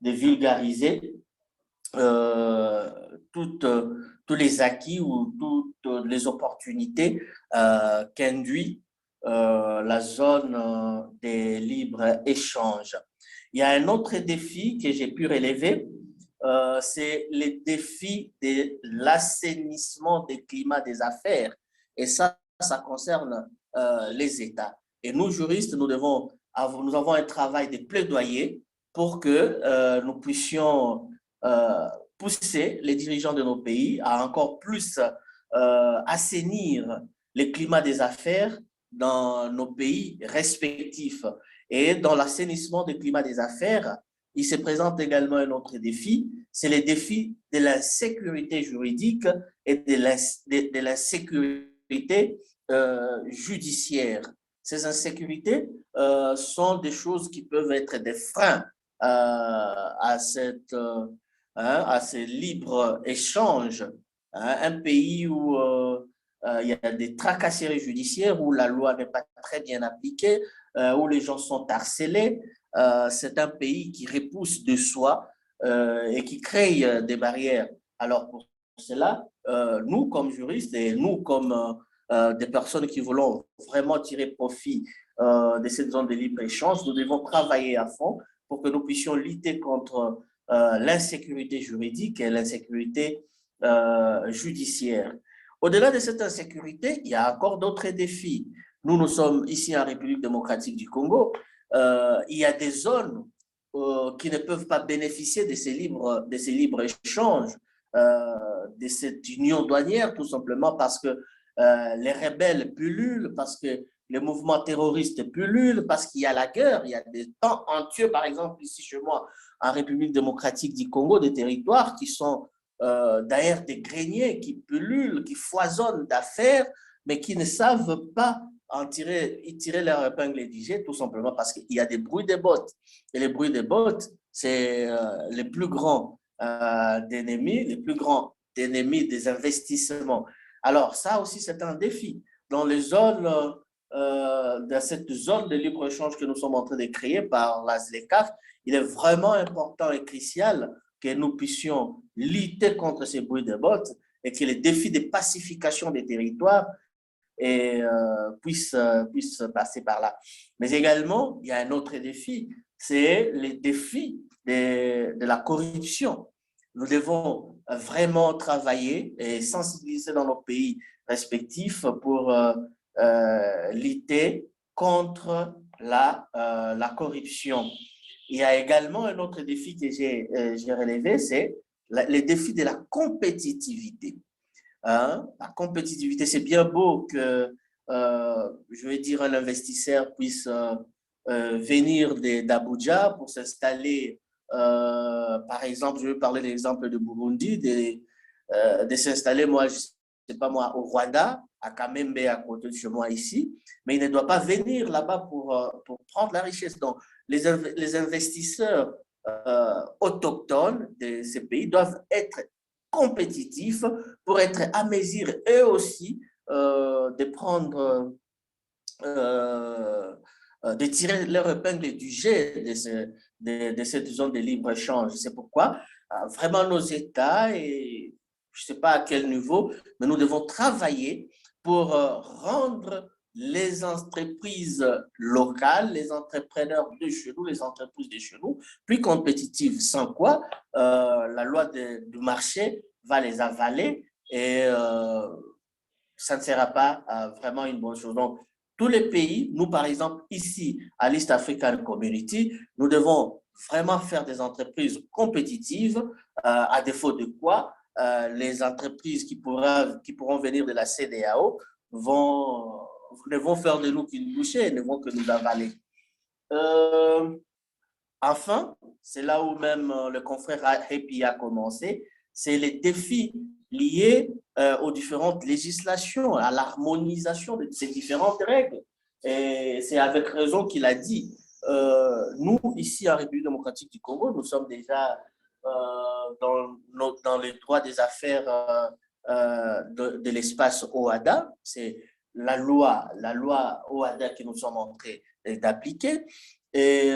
[SPEAKER 3] de vulgariser tous les acquis ou toutes les opportunités qu'induit la zone des libres-échanges. Il y a un autre défi que j'ai pu relever, c'est le défi de l'assainissement des climats des affaires. Et ça concerne les États. Et nous, juristes, nous avons un travail de plaidoyer pour que nous puissions pousser les dirigeants de nos pays à encore plus assainir le climat des affaires dans nos pays respectifs. Et dans l'assainissement du climat des affaires, il se présente également un autre défi, c'est le défi de l'insécurité juridique et de l'insécurité judiciaire. Ces insécurités sont des choses qui peuvent être des freins à ce libre-échange. Un pays où il y a des tracasseries judiciaires, où la loi n'est pas très bien appliquée, où les gens sont harcelés, c'est un pays qui repousse de soi et qui crée des barrières. Alors pour cela, nous comme juristes et nous comme des personnes qui voulons vraiment tirer profit de cette zone de libre-échange, nous devons travailler à fond pour que nous puissions lutter contre l'insécurité juridique et l'insécurité judiciaire. Au-delà de cette insécurité, il y a encore d'autres défis. Nous sommes ici en République démocratique du Congo. Il y a des zones qui ne peuvent pas bénéficier de ces libres échanges, de cette union douanière, tout simplement parce que les rebelles pullulent, parce que les mouvements terroristes pullulent, parce qu'il y a la guerre, il y a des temps entiers, par exemple, ici chez moi, en République démocratique du Congo, des territoires qui sont d'ailleurs des greniers qui pullulent, qui foisonnent d'affaires, mais qui ne savent pas tirer leur épingle du jeu, tout simplement parce qu'il y a des bruits de bottes. Et les bruits de bottes, c'est les plus grands d'ennemis, les plus grands ennemis des investissements. Alors, ça aussi, c'est un défi. Dans les zones, dans cette zone de libre-échange que nous sommes en train de créer par la ZLECAf, il est vraiment important et crucial que nous puissions lutter contre ces bruits de bottes et que les défis de pacification des territoires puissent passer par là. Mais également, il y a un autre défi, c'est le défi de la corruption. Nous devons vraiment travailler et sensibiliser dans nos pays respectifs pour lutter contre la corruption. Il y a également un autre défi que j'ai relevé, c'est le défi de la compétitivité. Hein? La compétitivité, c'est bien beau que, je veux dire, un investisseur puisse venir d'Abuja pour s'installer, par exemple, je vais parler de l'exemple de Burundi, de s'installer, moi, je ne sais pas moi, au Rwanda, à Kamembe, à côté de chez moi ici, mais il ne doit pas venir là-bas pour prendre la richesse. Donc, les investisseurs autochtones de ces pays doivent être compétitifs pour être à mesure, eux aussi, de prendre, de tirer leur épingle du jeu de cette zone de libre-échange. C'est pourquoi, vraiment, nos États, et je ne sais pas à quel niveau, mais nous devons travailler pour rendre les entreprises locales, les entrepreneurs de chez nous, les entreprises de chez nous, plus compétitives, sans quoi la loi du marché va les avaler et ça ne sera pas vraiment une bonne chose. Donc, tous les pays, nous par exemple, ici à l'East African Community, nous devons vraiment faire des entreprises compétitives, à défaut de quoi les entreprises qui pourront venir de la CEDEAO ne vont faire de nous qu'une bouchée, ne vont que nous avaler. Enfin, c'est là où même le confrère Happy a commencé, c'est les défis liés aux différentes législations, à l'harmonisation de ces différentes règles. Et c'est avec raison qu'il a dit, nous, ici en République démocratique du Congo, nous sommes déjà dans les droits des affaires de l'espace OHADA. C'est la loi OHADA que nous sommes en train d'appliquer. Et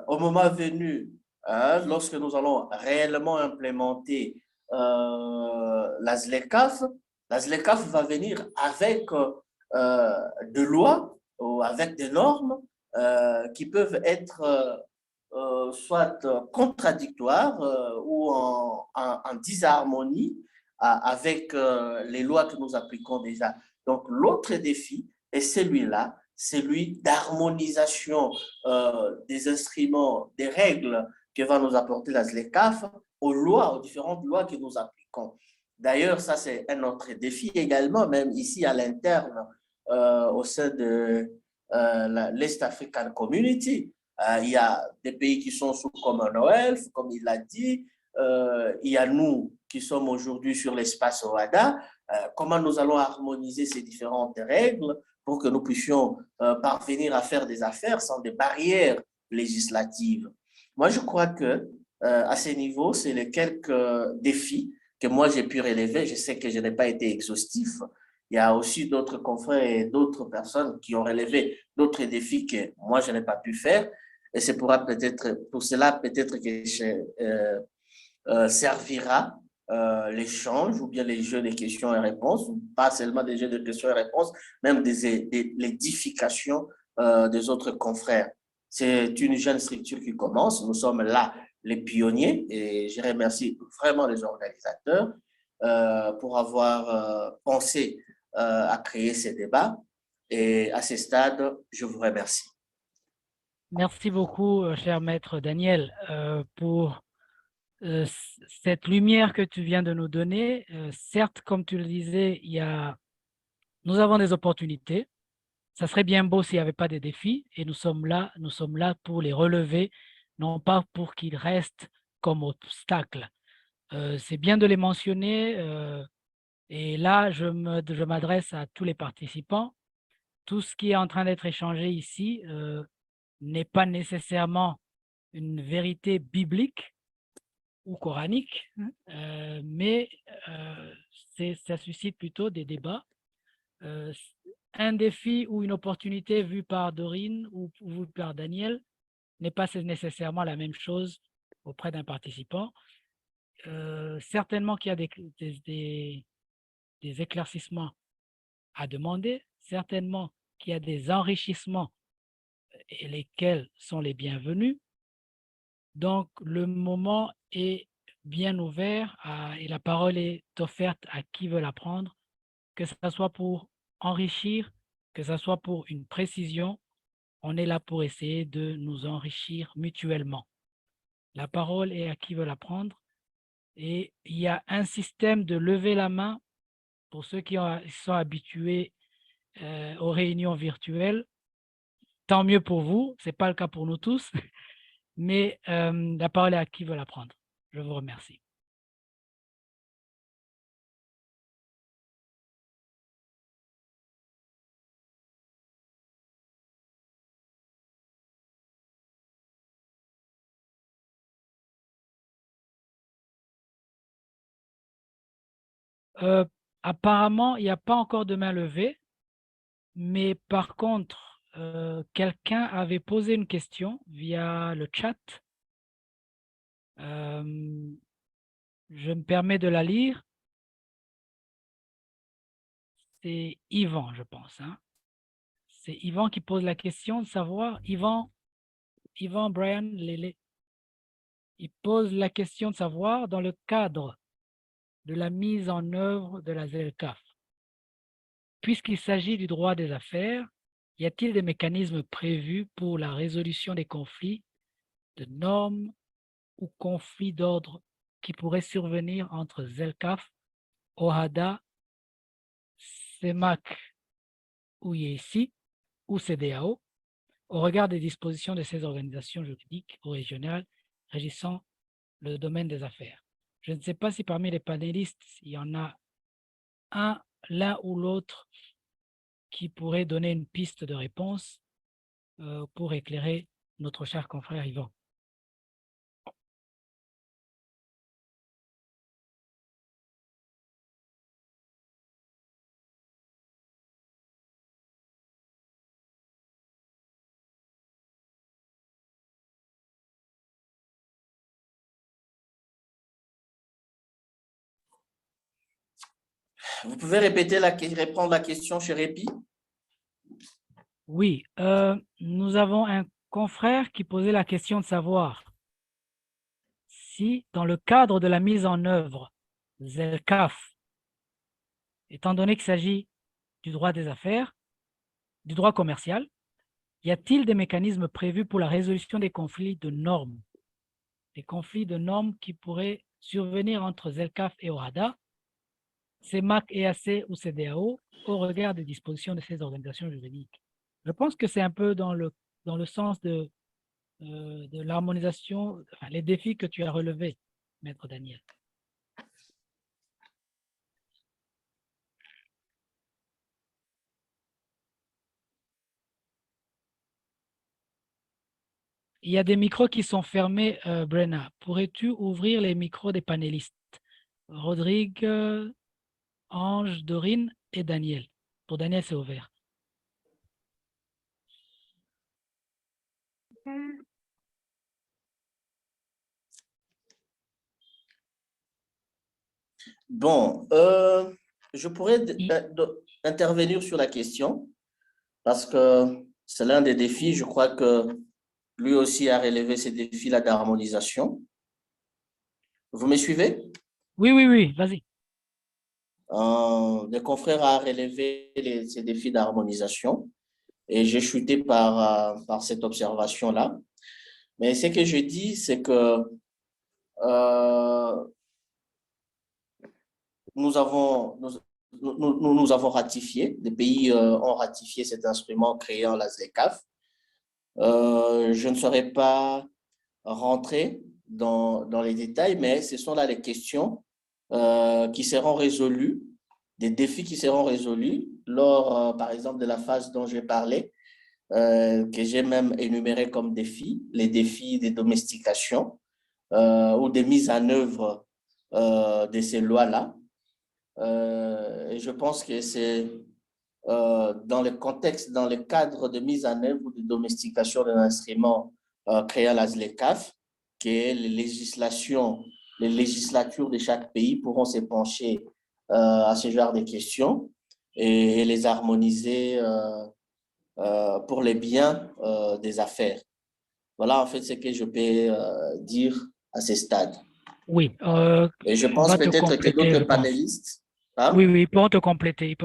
[SPEAKER 3] au moment venu, hein, lorsque nous allons réellement implémenter la ZLECAf va venir avec de lois ou avec des normes qui peuvent être soit contradictoires ou en disharmonie avec les lois que nous appliquons déjà. Donc, l'autre défi est celui-là, celui d'harmonisation des instruments, des règles que va nous apporter la ZLECAf aux différentes lois que nous appliquons. D'ailleurs, ça, c'est un autre défi également, même ici à l'interne, au sein de l'East African Community. Il y a des pays qui sont sous Commonwealth, comme il l'a dit. Il y a nous qui sommes aujourd'hui sur l'espace OHADA. Comment nous allons harmoniser ces différentes règles pour que nous puissions parvenir à faire des affaires sans des barrières législatives. Moi, je crois que à ce niveau, c'est les quelques défis que moi j'ai pu relever. Je sais que je n'ai pas été exhaustif. Il y a aussi d'autres confrères et d'autres personnes qui ont relevé d'autres défis que moi je n'ai pas pu faire. Et c'est pour cela peut-être que servira l'échange ou bien les jeux de questions et réponses, pas seulement des jeux de questions et réponses, même l'édification des autres confrères. C'est une jeune structure qui commence. Nous sommes là, les pionniers, et je remercie vraiment les organisateurs pour avoir pensé à créer ces débats. Et à ce stade, je vous remercie.
[SPEAKER 1] Merci beaucoup, cher maître Daniel, pour cette lumière que tu viens de nous donner. Certes, comme tu le disais, nous avons des opportunités. Ça serait bien beau s'il n'y avait pas de défis, et nous sommes là pour les relever, non pas pour qu'ils restent comme obstacles. C'est bien de les mentionner, et là, je m'adresse à tous les participants. Tout ce qui est en train d'être échangé ici n'est pas nécessairement une vérité biblique ou coranique, mais ça suscite plutôt des débats. Un défi ou une opportunité vue par Dorine ou vue par Daniel n'est pas nécessairement la même chose auprès d'un participant. Certainement qu'il y a des éclaircissements à demander, certainement qu'il y a des enrichissements et lesquels sont les bienvenus. Donc, le moment est bien ouvert et la parole est offerte à qui veut la prendre, que ce soit pour enrichir, que ce soit pour une précision. On est là pour essayer de nous enrichir mutuellement. La parole est à qui veut la prendre, et il y a un système de lever la main pour ceux qui sont habitués aux réunions virtuelles. Tant mieux pour vous, ce n'est pas le cas pour nous tous, mais la parole est à qui veut la prendre. Je vous remercie. Apparemment, il n'y a pas encore de main levée, mais par contre, quelqu'un avait posé une question via le chat. Je me permets de la lire. C'est Yvan, je pense. Hein. C'est Yvan qui pose la question de savoir, Yvan Brian Lélé, il pose la question de savoir, dans le cadre de la mise en œuvre de la ZLCAF, puisqu'il s'agit du droit des affaires, y a-t-il des mécanismes prévus pour la résolution des conflits de normes ou conflits d'ordre qui pourraient survenir entre ZLCAF, OHADA, CEMAC ou IEC ou CEDEAO, au regard des dispositions de ces organisations juridiques ou régionales régissant le domaine des affaires. Je ne sais pas si parmi les panélistes, il y en a l'un ou l'autre qui pourrait donner une piste de réponse pour éclairer notre cher confrère Yvan.
[SPEAKER 3] Vous pouvez répondre la question, cher Epi?
[SPEAKER 1] Oui, nous avons un confrère qui posait la question de savoir si, dans le cadre de la mise en œuvre ZLCAF, étant donné qu'il s'agit du droit des affaires, du droit commercial, y a-t-il des mécanismes prévus pour la résolution des conflits de normes? Des conflits de normes qui pourraient survenir entre ZLCAF et OHADA, CEMAC, EAC ou CEDEAO, au regard des dispositions de ces organisations juridiques. Je pense que c'est un peu dans le sens de l'harmonisation, enfin, les défis que tu as relevés, Maître Daniel. Il y a des micros qui sont fermés, Brenna. Pourrais-tu ouvrir les micros des panélistes? Rodrigue, Ange, Dorine et Daniel. Pour Daniel, c'est ouvert.
[SPEAKER 3] Bon, je pourrais intervenir sur la question parce que c'est l'un des défis. Je crois que lui aussi a relevé ces défis-là d'harmonisation. Vous me suivez?
[SPEAKER 1] Oui, vas-y.
[SPEAKER 3] Le confrère a relevé ces défis d'harmonisation et j'ai chuté par cette observation-là. Mais ce que je dis, c'est que nous avons ratifié, les pays ont ratifié cet instrument créant la ZLECAf. Je ne saurais pas rentrer dans les détails, mais ce sont là les questions qui seront résolues, des défis qui seront résolus lors, par exemple, de la phase dont j'ai parlé, que j'ai même énuméré comme défis, les défis des domestications ou des mises en œuvre de ces lois-là. Et je pense que c'est dans le contexte, dans le cadre de mise en œuvre ou de domestication d'un instrument créant la ZLECAf, que les législatures de chaque pays pourront se pencher à ce genre de questions et les harmoniser pour les biens des affaires. Voilà en fait ce que je peux dire à ce stade.
[SPEAKER 1] Oui.
[SPEAKER 3] Et je pense peut-être que d'autres panélistes... Hein?
[SPEAKER 1] Oui, ils pourront te compléter.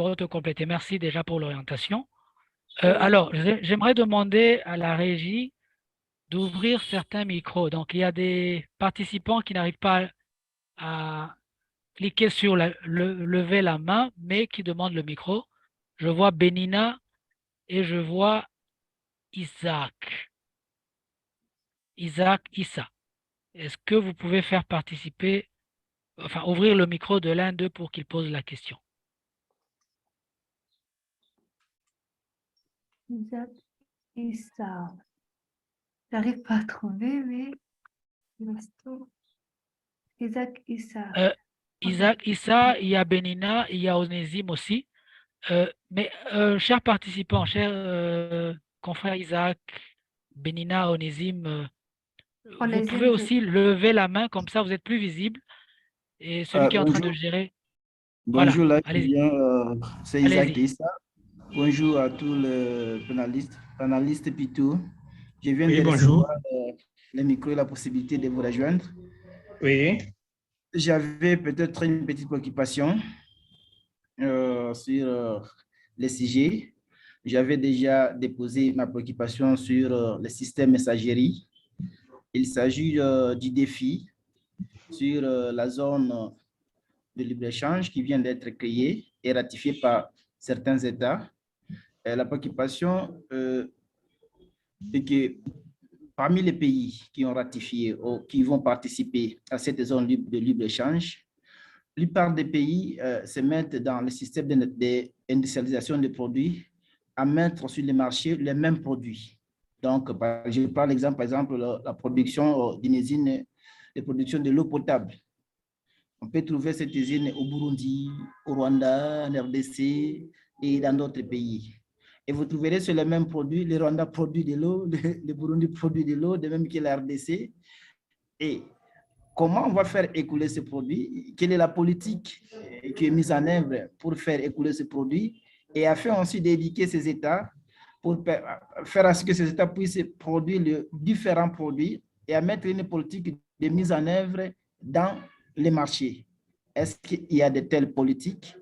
[SPEAKER 1] Merci déjà pour l'orientation. Alors, j'aimerais demander à la régie d'ouvrir certains micros. Donc, il y a des participants qui n'arrivent pas à cliquer sur lever la main, mais qui demandent le micro. Je vois Benina et je vois Isaac. Issa. Est-ce que vous pouvez faire participer, enfin, ouvrir le micro de l'un d'eux pour qu'il pose la question?
[SPEAKER 5] Isaac Issa. J'arrive pas à trouver, mais Isaac Issa.
[SPEAKER 1] Isaac Issa, il y a Benina, il y a Onésime aussi. Mais chers participants, chers confrères Isaac, Benina, Onésime, vous pouvez aussi lever la main, comme ça vous êtes plus visible. Et celui qui est en train de gérer.
[SPEAKER 6] Bonjour,
[SPEAKER 1] voilà,
[SPEAKER 6] c'est Isaac Issa. Bonjour à tous les panélistes Pitou. Je viens de recevoir le micro et la possibilité de vous rejoindre.
[SPEAKER 2] Oui.
[SPEAKER 6] J'avais peut-être une petite préoccupation sur les sujets. J'avais déjà déposé ma préoccupation sur le système messagerie. Il s'agit du défi sur la zone de libre-échange qui vient d'être créée et ratifiée par certains États. La préoccupation est que parmi les pays qui ont ratifié ou qui vont participer à cette zone de libre-échange, la plupart des pays se mettent dans le système d'industrialisation des produits à mettre sur le marché les mêmes produits. Donc, je prends l'exemple, par exemple, la production d'une usine de production de l'eau potable. On peut trouver cette usine au Burundi, au Rwanda, en RDC et dans d'autres pays. Et vous trouverez sur les mêmes produits, le Rwanda produit de l'eau, le Burundi produit de l'eau, de même que la RDC. Et comment on va faire écouler ce produit? Quelle est la politique qui est mise en œuvre pour faire écouler ce produit? Et afin aussi d'éduquer ces États pour faire à ce que ces États puissent produire les différents produits et à mettre une politique de mise en œuvre dans les marchés. Est-ce qu'il y a de telles politiques?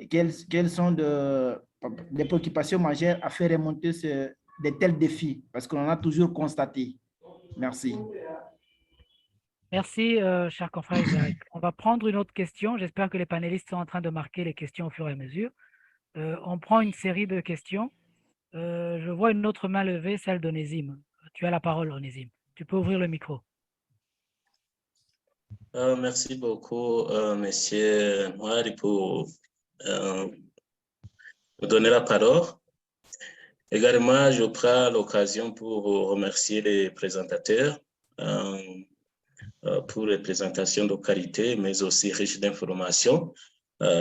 [SPEAKER 6] Quelles sont des préoccupations majeures à faire remonter de tels défis? Parce qu'on en a toujours constaté. Merci.
[SPEAKER 1] Merci, cher confrère Isaac. On va prendre une autre question. J'espère que les panélistes sont en train de marquer les questions au fur et à mesure. On prend une série de questions. Je vois une autre main levée, celle d'Onésime. Tu as la parole, Onésime. Tu peux ouvrir le micro.
[SPEAKER 7] Merci beaucoup, Monsieur Noiri, pour me donner la parole. Également, je prends l'occasion pour remercier les présentateurs pour les présentations de qualité, mais aussi riches d'informations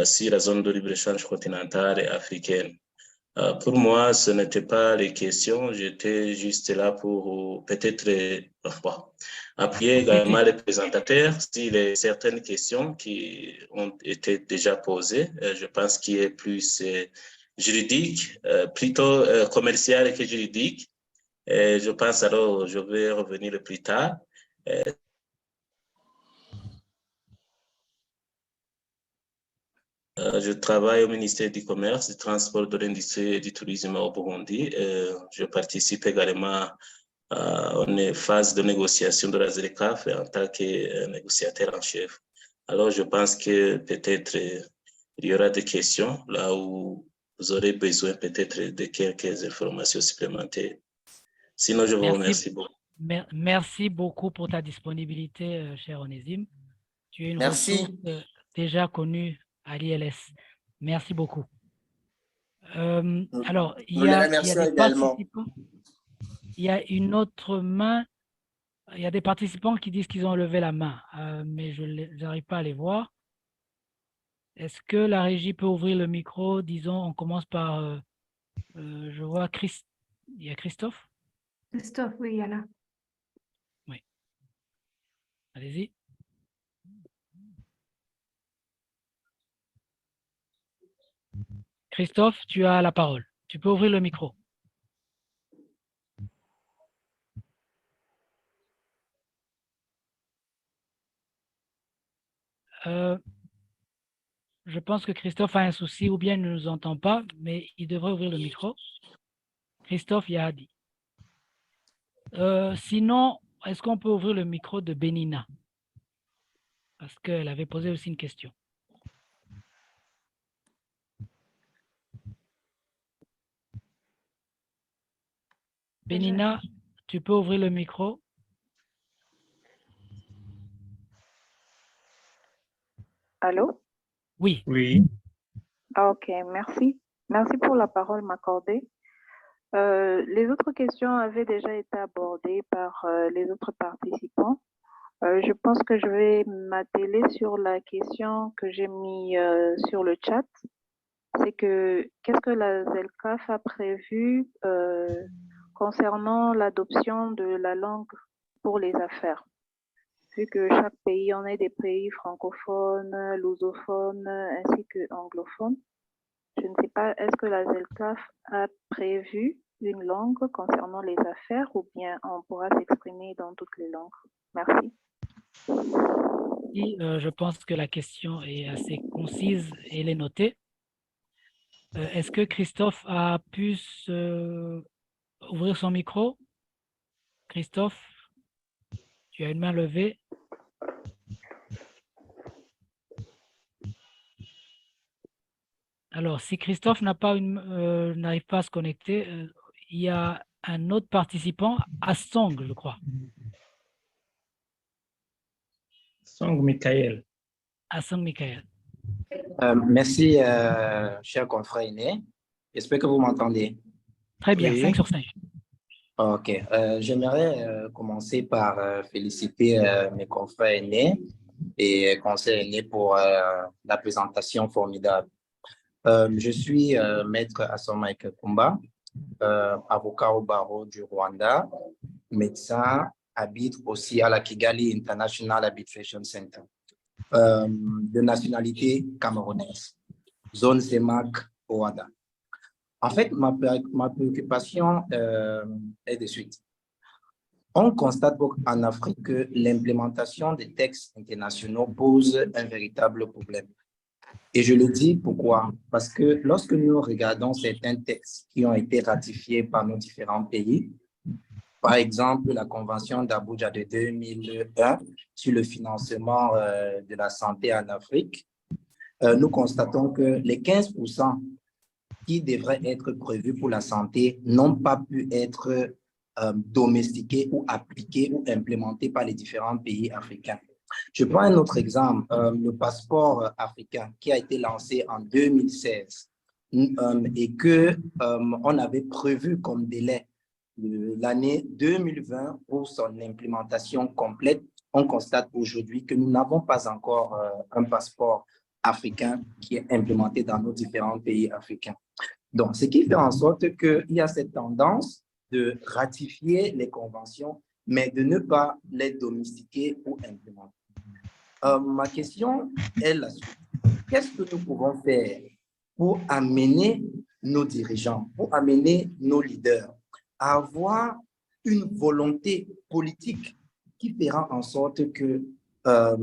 [SPEAKER 7] sur la zone de libre-échange continentale et africaine. Pour moi, ce n'était pas les questions, j'étais juste là pour peut-être appuyer également les présentateurs sur certaines questions qui ont été déjà posées. Je pense qu'il est plus juridique, plutôt commercial que juridique. Et je pense alors, je vais revenir plus tard. Je travaille au ministère du Commerce, du Transport, de l'Industrie et du Tourisme au Burundi. Je participe également à une phase de négociation de la ZLECAf en tant que négociateur en chef. Alors, je pense que peut-être il y aura des questions là où vous aurez besoin peut-être de quelques informations supplémentaires. Sinon, je vous remercie beaucoup.
[SPEAKER 1] Merci beaucoup pour ta disponibilité, cher Onésime. Tu es une
[SPEAKER 3] Merci.
[SPEAKER 1] ressource déjà connue à l'ILS. Merci beaucoup. Alors, il y a des participants. Il y a une autre main. Il y a des participants qui disent qu'ils ont levé la main, mais je n'arrive pas à les voir. Est-ce que la régie peut ouvrir le micro? Disons, on commence par, je vois, il y a Christophe?
[SPEAKER 5] Christophe, oui, il y en a.
[SPEAKER 1] Oui. Allez-y. Christophe, tu as la parole. Tu peux ouvrir le micro. Je pense que Christophe a un souci ou bien il ne nous entend pas, mais il devrait ouvrir le micro. Christophe Yahadi. Sinon, est-ce qu'on peut ouvrir le micro de Benina? Parce qu'elle avait posé aussi une question. Benina, tu peux ouvrir le micro?
[SPEAKER 8] Allô?
[SPEAKER 1] Oui.
[SPEAKER 2] Oui.
[SPEAKER 8] Ah, ok, merci. Merci pour la parole m'accordée. Les autres questions avaient déjà été abordées par les autres participants. Je pense que je vais m'atteler sur la question que j'ai mis sur le chat. C'est que qu'est-ce que la ZLECAf a prévu concernant l'adoption de la langue pour les affaires? Vu que chaque pays en est des pays francophones, lusophones ainsi que anglophones. Je ne sais pas, est-ce que la ZLECAf a prévu une langue concernant les affaires ou bien on pourra s'exprimer dans toutes les langues? Merci.
[SPEAKER 1] Je pense que la question est assez concise et elle est notée. Est-ce que Christophe a pu ouvrir son micro? Christophe, tu as une main levée. Alors, si Christophe n'arrive pas à se connecter, il y a un autre participant, Assong, je crois.
[SPEAKER 2] Song Michael.
[SPEAKER 1] Assong Michael.
[SPEAKER 9] Merci, cher confrère aîné. J'espère que vous m'entendez.
[SPEAKER 1] Très bien,
[SPEAKER 2] Oui.
[SPEAKER 1] 5 sur 5.
[SPEAKER 9] Ok. J'aimerais commencer par féliciter mes confrères aînés et conseils aînés pour la présentation formidable. Je suis maître Assomaïk Kumba, avocat au barreau du Rwanda, médecin, habite aussi à la Kigali International Arbitration Center, de nationalité camerounaise, zone CEMAC Rwanda. En fait, ma préoccupation est de suite. On constate en Afrique que l'implémentation des textes internationaux pose un véritable problème. Et je le dis pourquoi? Parce que lorsque nous regardons certains textes qui ont été ratifiés par nos différents pays, par exemple la Convention d'Abuja de 2001 sur le financement de la santé en Afrique, nous constatons que les 15% qui devraient être prévus pour la santé n'ont pas pu être domestiqués ou appliqués ou implémentés par les différents pays africains. Je prends un autre exemple, le passeport africain qui a été lancé en 2016 et qu'on avait prévu comme délai l'année 2020 pour son implémentation complète. On constate aujourd'hui que nous n'avons pas encore un passeport africain qui est implémenté dans nos différents pays africains. Donc, ce qui fait en sorte qu'il y a cette tendance de ratifier les conventions, mais de ne pas les domestiquer ou implémenter. Ma question est la suite. Qu'est-ce que nous pouvons faire pour amener nos dirigeants, pour amener nos leaders à avoir une volonté politique qui fera en sorte que la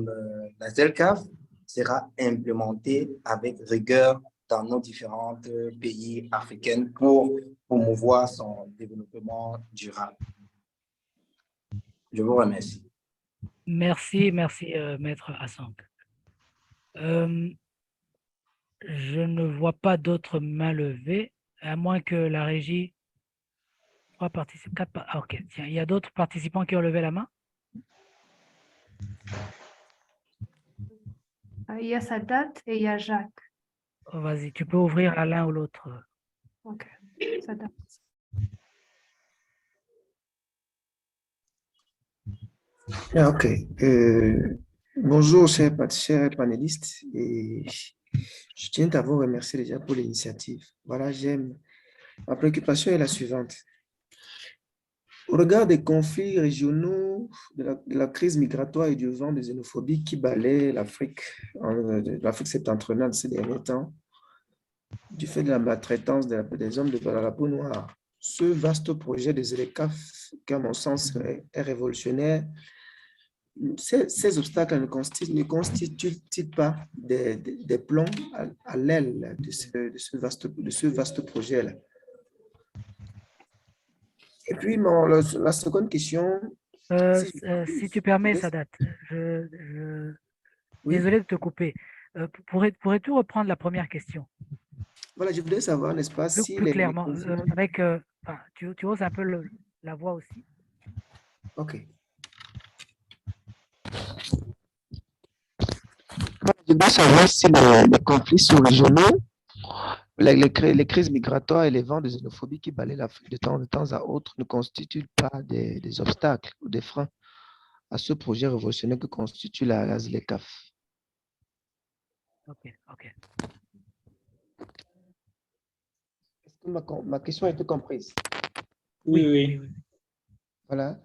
[SPEAKER 9] ZLECAf sera implémentée avec rigueur dans nos différents pays africains pour promouvoir son développement durable. Je vous remercie.
[SPEAKER 1] Merci, Maître Assang. Je ne vois pas d'autres mains levées, à moins que la régie... 3 participants, 4... Ah, ok, tiens, il y a d'autres participants qui ont levé la main?
[SPEAKER 5] Il y a Sadat et il y a Jacques.
[SPEAKER 1] Oh, vas-y, tu peux ouvrir à l'un ou l'autre.
[SPEAKER 5] Ok, Sadat.
[SPEAKER 10] Ok. Bonjour, chers panélistes. Et je tiens à vous remercier déjà pour l'initiative. Voilà, ma préoccupation est la suivante. Au regard des conflits régionaux, de la crise migratoire et du vent de xénophobie qui balaie l'Afrique septentrionale ces derniers temps, du fait de la maltraitance des hommes de la peau noire, ce vaste projet des ZLECAf, qui à mon sens est révolutionnaire, ces obstacles ne constituent-ils pas des plombs à l'aile de ce vaste projet-là? Et puis, la seconde question...
[SPEAKER 1] Si tu permets, Sadat, désolé de te couper. Pourrais-tu reprendre la première question?
[SPEAKER 10] Voilà, je voulais savoir, n'est-ce pas, si...
[SPEAKER 1] Plus clairement, tu oses un peu la voix aussi.
[SPEAKER 10] Ok. Je voulais savoir si les conflits sous-régionaux, les crises migratoires et les vents de xénophobie qui balaient l'Afrique de temps à autre ne constituent pas des obstacles ou des freins à ce projet révolutionnaire que constitue la ZLECAf.
[SPEAKER 1] Ok.
[SPEAKER 10] Est-ce que ma question a été comprise?
[SPEAKER 2] Oui.
[SPEAKER 10] Voilà.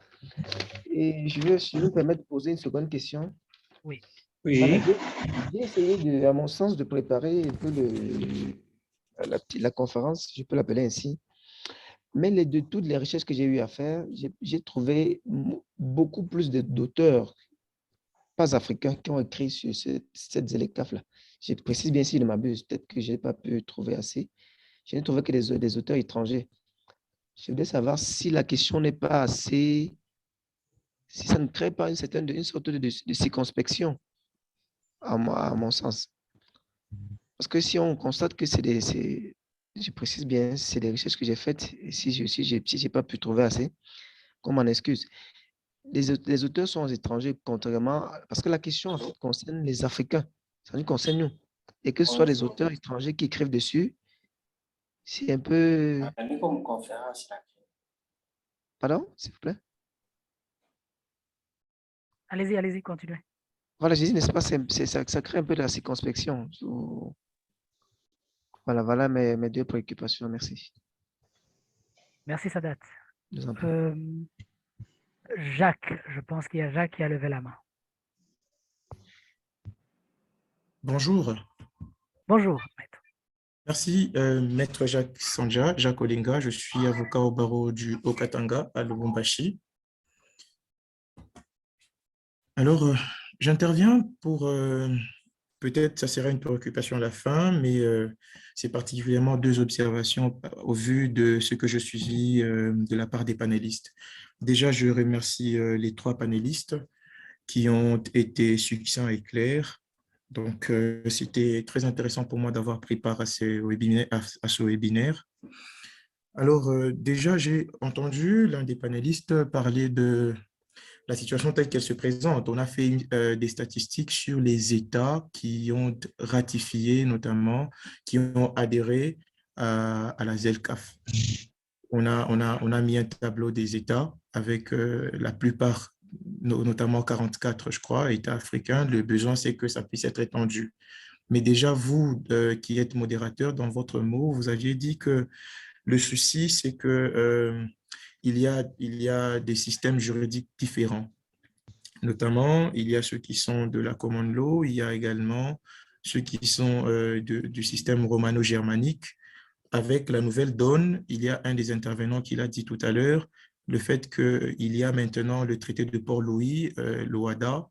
[SPEAKER 10] Et je vais me permettre de poser une seconde question.
[SPEAKER 1] Oui.
[SPEAKER 10] Voilà, j'ai essayé, à mon sens, de préparer un peu la conférence, je peux l'appeler ainsi. Mais de toutes les recherches que j'ai eu à faire, j'ai trouvé beaucoup plus d'auteurs, pas africains, qui ont écrit sur cette ZLECAf-là. Je précise bien si je m'abuse, peut-être que je n'ai pas pu trouver assez. Je n'ai trouvé que des auteurs étrangers. Je voulais savoir si la question n'est pas assez... Si ça ne crée pas une sorte de circonspection, à mon sens. Parce que si on constate que je précise bien, c'est des recherches que j'ai faites, et si je n'ai pas pu trouver assez, qu'on m'en excuse. Les auteurs sont étrangers, contrairement, parce que la question en fait concerne les Africains, ça nous concerne nous. Et que ce soit les auteurs étrangers qui écrivent dessus, c'est un peu... Pardon, s'il vous plaît?
[SPEAKER 1] Allez-y, continuez.
[SPEAKER 10] Voilà, j'ai dit, n'est-ce pas, ça crée un peu de la circonspection. Voilà mes deux préoccupations. Merci.
[SPEAKER 1] Merci, Sadat.
[SPEAKER 10] Je vous en prie.
[SPEAKER 1] Jacques, je pense qu'il y a Jacques qui a levé la main.
[SPEAKER 11] Bonjour.
[SPEAKER 1] Bonjour, maître.
[SPEAKER 11] Merci, maître Jacques Sandja, Jacques Olinga. Je suis avocat au barreau du Haut-Katanga à Lubumbashi. Alors, j'interviens pour, peut-être ça sera une préoccupation à la fin, mais c'est particulièrement deux observations au vu de ce que je suis de la part des panélistes. Déjà, je remercie les trois panélistes qui ont été succincts et clairs. Donc, c'était très intéressant pour moi d'avoir pris part à ce webinaire. Alors, déjà, j'ai entendu l'un des panélistes parler de la situation telle qu'elle se présente. On a fait des statistiques sur les États qui ont ratifié, notamment, qui ont adhéré à la ZLECAf. On a mis un tableau des États avec la plupart, notamment 44, je crois, États africains. Le besoin, c'est que ça puisse être étendu. Mais déjà, vous qui êtes modérateur, dans votre mot, vous aviez dit que le souci, c'est que il y a des systèmes juridiques différents. Notamment, il y a ceux qui sont de la common law, il y a également ceux qui sont du système romano-germanique. Avec la nouvelle donne, il y a un des intervenants qui l'a dit tout à l'heure, le fait qu'il y a maintenant le traité de Port-Louis, l'OHADA,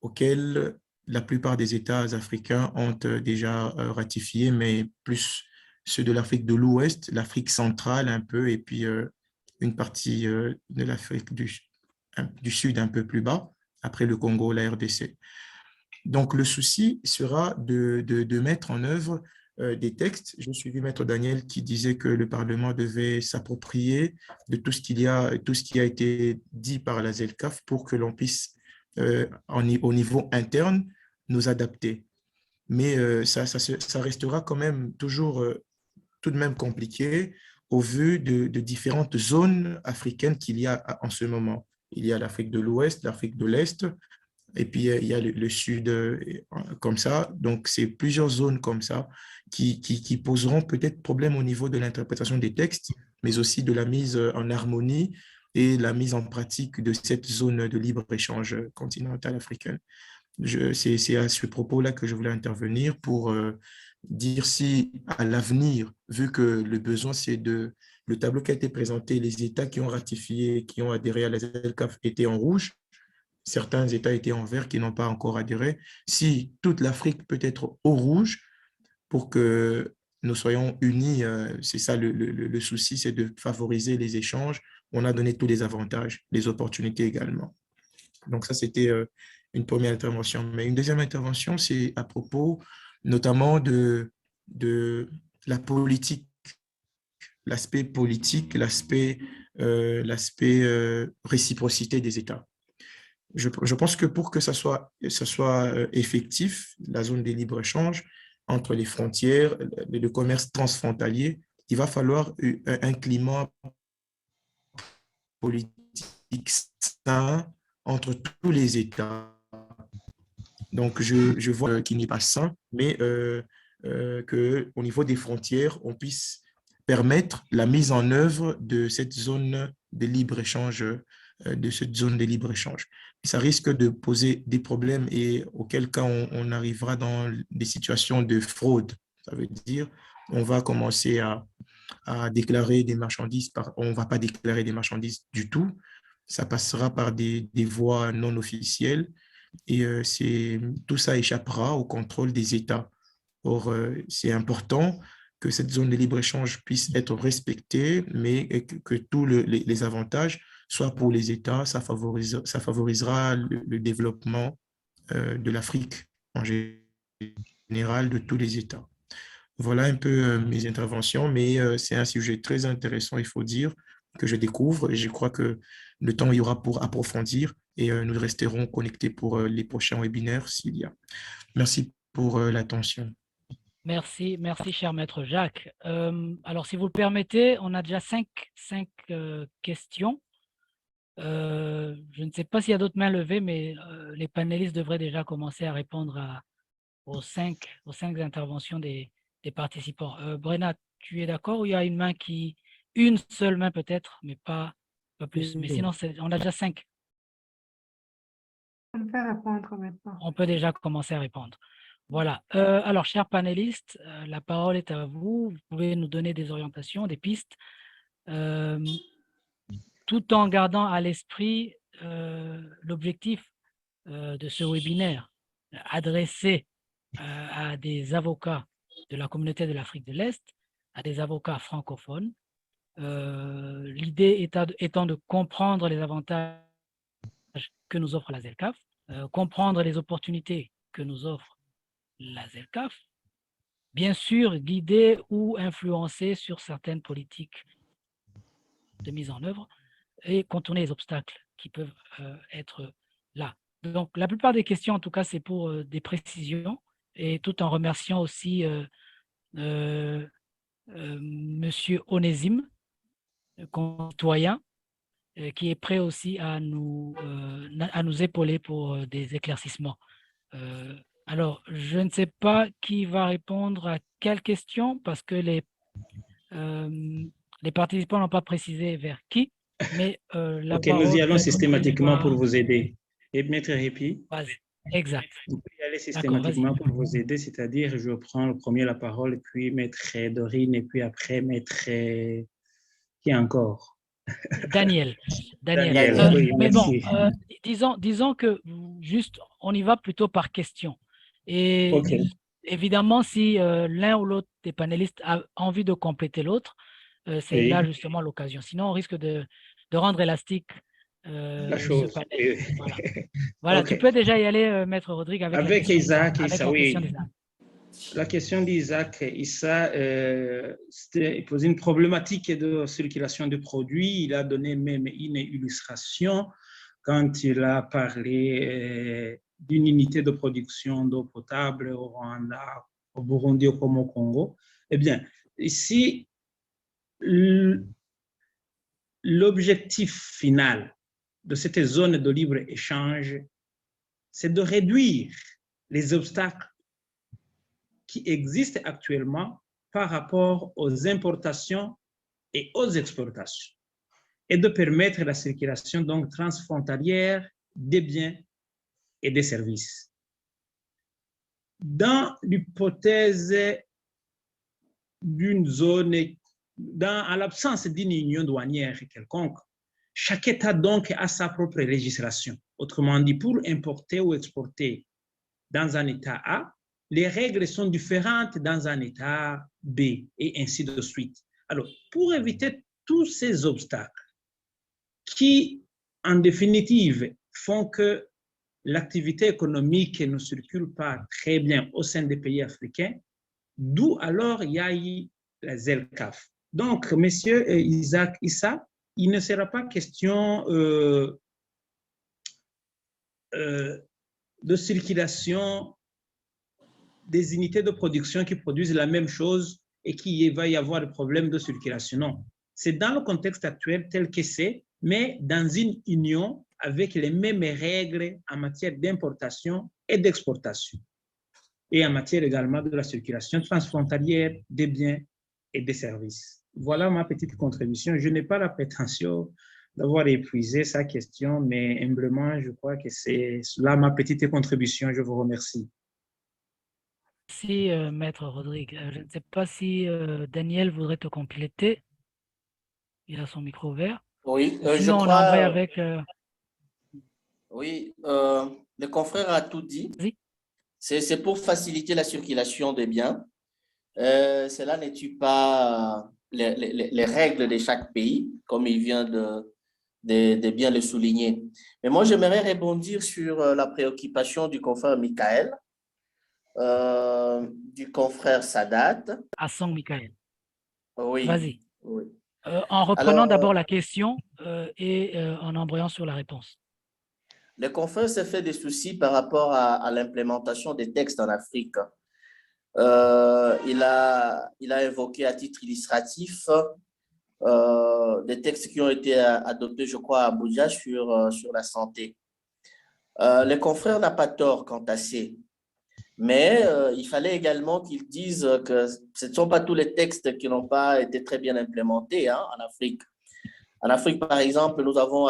[SPEAKER 11] auquel la plupart des États africains ont déjà ratifié, mais plus ceux de l'Afrique de l'Ouest, l'Afrique centrale un peu, et puis une partie de l'Afrique du Sud un peu plus bas, après le Congo, la RDC. Donc, le souci sera de mettre en œuvre des textes. J'ai suivi Maître Daniel qui disait que le Parlement devait s'approprier de tout ce qui a été dit par la ZLECAf pour que l'on puisse, au niveau interne, nous adapter. Mais ça restera quand même toujours tout de même compliqué au vu de différentes zones africaines qu'il y a en ce moment. Il y a l'Afrique de l'Ouest, l'Afrique de l'Est, et puis il y a le Sud comme ça. Donc, c'est plusieurs zones comme ça qui poseront peut-être problème au niveau de l'interprétation des textes, mais aussi de la mise en harmonie et la mise en pratique de cette zone de libre-échange continentale africaine. C'est à ce propos-là que je voulais intervenir pour dire si à l'avenir, vu que le besoin, c'est le tableau qui a été présenté, les États qui ont ratifié, qui ont adhéré à la ZLECAf étaient en rouge, certains États étaient en vert qui n'ont pas encore adhéré. Si toute l'Afrique peut être au rouge pour que nous soyons unis, c'est ça le souci, c'est de favoriser les échanges. On a donné tous les avantages, les opportunités également. Donc ça, c'était une première intervention. Mais une deuxième intervention, c'est à propos notamment de la politique, l'aspect politique, l'aspect réciprocité des États. Je pense que pour que ça soit effectif, la zone de libre-échange entre les frontières, le commerce transfrontalier, il va falloir un climat politique sain entre tous les États. Donc, je vois qu'il n'est pas sain, mais qu'au niveau des frontières, on puisse permettre la mise en œuvre de cette zone de libre-échange, Ça risque de poser des problèmes et auquel cas on arrivera dans des situations de fraude. Ça veut dire on va commencer à déclarer des marchandises, on ne va pas déclarer des marchandises du tout, ça passera par des voies non officielles et tout ça échappera au contrôle des États. Or, c'est important que cette zone de libre-échange puisse être respectée, mais que tous les avantages soient pour les États. Ça favorisera le développement de l'Afrique en général, de tous les États. Voilà un peu mes interventions, mais c'est un sujet très intéressant, il faut dire, que je découvre et je crois que le temps y aura pour approfondir et nous resterons connectés pour les prochains webinaires s'il y a. Merci pour l'attention.
[SPEAKER 1] Merci, cher maître Jacques. Alors, si vous le permettez, on a déjà cinq questions. Je ne sais pas s'il y a d'autres mains levées, mais les panélistes devraient déjà commencer à répondre aux cinq interventions des participants. Brenna, tu es d'accord ou il y a une seule main peut-être, mais pas plus. Mais sinon, on a déjà 5.
[SPEAKER 5] On peut répondre maintenant.
[SPEAKER 1] On peut déjà commencer à répondre. Voilà. Alors, chers panélistes, la parole est à vous. Vous pouvez nous donner des orientations, des pistes, tout en gardant à l'esprit l'objectif de ce webinaire adressé à des avocats de la communauté de l'Afrique de l'Est, à des avocats francophones. L'idée étant de comprendre les avantages que nous offre la ZLECAf, comprendre les opportunités que nous offre la ZLECAf, bien sûr guider ou influencer sur certaines politiques de mise en œuvre et contourner les obstacles qui peuvent être là. Donc, la plupart des questions, en tout cas, c'est pour des précisions et tout en remerciant aussi Monsieur Onésime, concitoyen, qui est prêt aussi à nous épauler pour des éclaircissements. Alors, je ne sais pas qui va répondre à quelle question parce que les participants n'ont pas précisé vers qui, mais
[SPEAKER 2] Ok, nous y allons systématiquement pour vous aider. Et Maître Répi,
[SPEAKER 1] exact.
[SPEAKER 2] Vous pouvez y aller systématiquement pour vous aider, c'est-à-dire je prends le premier la parole, puis Maître Dorine, et puis après Maître... Qui encore?
[SPEAKER 1] Daniel.
[SPEAKER 2] Daniel, oui,
[SPEAKER 1] Mais bon,
[SPEAKER 2] merci.
[SPEAKER 1] disons que juste, on y va plutôt par question. Et
[SPEAKER 2] OK.
[SPEAKER 1] évidemment, si l'un ou l'autre des panélistes a envie de compléter l'autre, c'est là
[SPEAKER 2] Oui,
[SPEAKER 1] justement l'occasion. Sinon, on risque de rendre élastique
[SPEAKER 2] la
[SPEAKER 1] ce
[SPEAKER 2] chose.
[SPEAKER 1] panel.
[SPEAKER 2] Oui.
[SPEAKER 1] Voilà. Voilà, tu
[SPEAKER 2] OK.
[SPEAKER 1] peux déjà y aller, Maître Rodrigue, avec la
[SPEAKER 2] Avec
[SPEAKER 1] question d'Isaac,
[SPEAKER 2] Isaac,
[SPEAKER 1] avec
[SPEAKER 2] Issa,
[SPEAKER 1] la question
[SPEAKER 2] oui.
[SPEAKER 1] d'Isaac.
[SPEAKER 2] La question d'Isaac Issa, il posait une problématique de circulation de produits. Il a donné même une illustration quand il a parlé d'une unité de production d'eau potable au Rwanda, au Burundi comme au Congo. Eh bien, ici, l'objectif final de cette zone de libre-échange, c'est de réduire les obstacles qui existent actuellement par rapport aux importations et aux exportations et de permettre la circulation donc transfrontalière des biens et des services. Dans l'hypothèse d'une zone, à l'absence d'une union douanière quelconque, chaque État donc a sa propre législation. Autrement dit, pour importer ou exporter dans un État A, les règles sont différentes dans un État B et ainsi de suite. Alors, pour éviter tous ces obstacles qui, en définitive, font que l'activité économique ne circule pas très bien au sein des pays africains, d'où alors il y a eu la ZELCAF. Donc, monsieur Isaac Issa, il ne sera pas question de circulation des unités de production qui produisent la même chose et qu'il va y avoir des problèmes de circulation. Non, c'est dans le contexte actuel tel que c'est, mais dans une union avec les mêmes règles en matière d'importation et d'exportation, et en matière également de la circulation transfrontalière des biens et des services. Voilà ma petite contribution. Je n'ai pas la prétention d'avoir épuisé sa question, mais humblement, je crois que c'est là ma petite contribution. Je vous remercie.
[SPEAKER 1] Merci, Maître Rodrigue. Je ne sais pas si Daniel voudrait te compléter. Il a son micro ouvert.
[SPEAKER 3] Oui, je
[SPEAKER 1] Sinon, on embraye
[SPEAKER 3] crois,
[SPEAKER 1] avec...
[SPEAKER 3] oui, le confrère a tout dit.
[SPEAKER 1] Vas-y.
[SPEAKER 3] C'est pour faciliter la circulation des biens. Cela ne tue pas les règles de chaque pays, comme il vient de bien le souligner. Mais moi, j'aimerais rebondir sur la préoccupation du confrère Michael, du confrère Sadat.
[SPEAKER 1] Hassan Michael.
[SPEAKER 3] Oui.
[SPEAKER 1] Vas-y.
[SPEAKER 3] Oui.
[SPEAKER 1] En reprenant
[SPEAKER 3] Alors,
[SPEAKER 1] d'abord la question et en embrayant sur la réponse.
[SPEAKER 3] le confrère s'est fait des soucis par rapport à l'implémentation des textes en Afrique. Il a évoqué à titre illustratif des textes qui ont été adoptés, je crois, à Abuja sur la santé. Le confrère n'a pas tort quant à ça, mais il fallait également qu'il dise que ce ne sont pas tous les textes qui n'ont pas été très bien implémentés en Afrique. En Afrique, par exemple, nous avons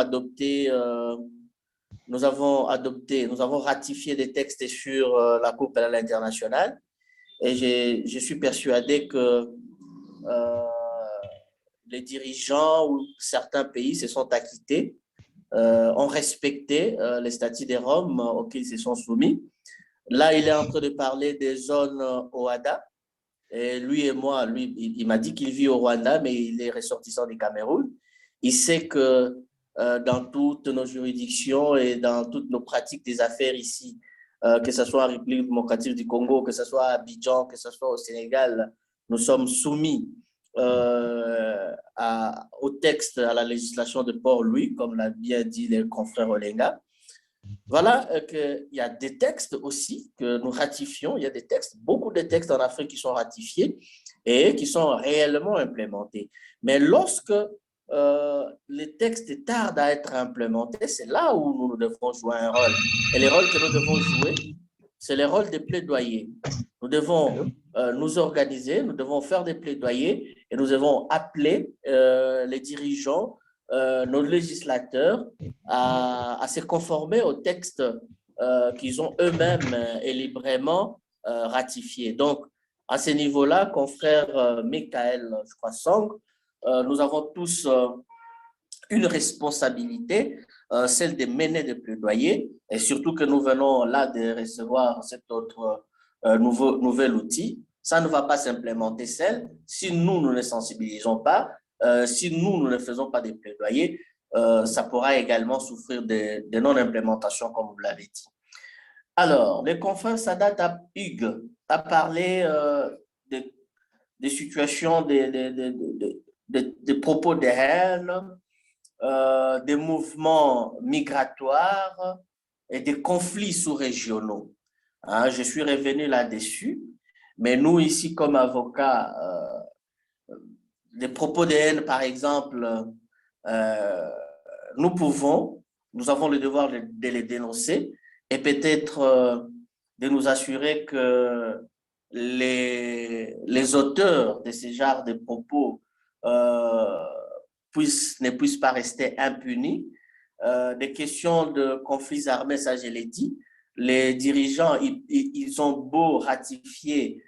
[SPEAKER 3] ratifié des textes sur la Cour pénale internationale et je suis persuadé que les dirigeants ou certains pays se sont acquittés, ont respecté les statuts des Roms auxquels ils se sont soumis. Là, il est en train de parler des zones OHADA. Et lui et moi, il m'a dit qu'il vit au Rwanda, mais il est ressortissant du Cameroun. Il sait que dans toutes nos juridictions et dans toutes nos pratiques des affaires ici, que ce soit en République démocratique du Congo, que ce soit à Abidjan, que ce soit au Sénégal, nous sommes soumis au texte, à la législation de Port-Louis, comme l'a bien dit le confrère Olenga. Voilà qu'il y a des textes aussi que nous ratifions. Il y a des textes, beaucoup de textes en Afrique qui sont ratifiés et qui sont réellement implémentés. Mais lorsque les textes tardent à être implémentés, c'est là où nous devons jouer un rôle. Et les rôles que nous devons jouer, c'est les rôles des plaidoyers. Nous devons nous organiser, nous devons faire des plaidoyers et nous devons appeler les dirigeants, nos législateurs à se conformer aux textes qu'ils ont eux-mêmes et librement ratifiés. Donc, à ce niveau-là, confrère Michael, je crois, Song, nous avons tous une responsabilité, celle de mener des plaidoyers, et surtout que nous venons là de recevoir cet autre nouvel outil. Ça ne va pas s'implémenter seul si nous ne sensibilisons pas, si nous ne faisons pas des plaidoyers, ça pourra également souffrir de non-implémentation, comme vous l'avez dit. Alors, les confrères Sadat Hugues a parlé des situations, des propos de haine, des mouvements migratoires et des conflits sous-régionaux. Hein, je suis revenu là-dessus, mais nous, ici, comme avocats, des propos de haine, par exemple, nous avons le devoir de les dénoncer et peut-être de nous assurer que les auteurs de ce genre de propos ne puissent pas rester impunis. Des questions de conflits armés, ça je l'ai dit, les dirigeants, ils ont beau ratifier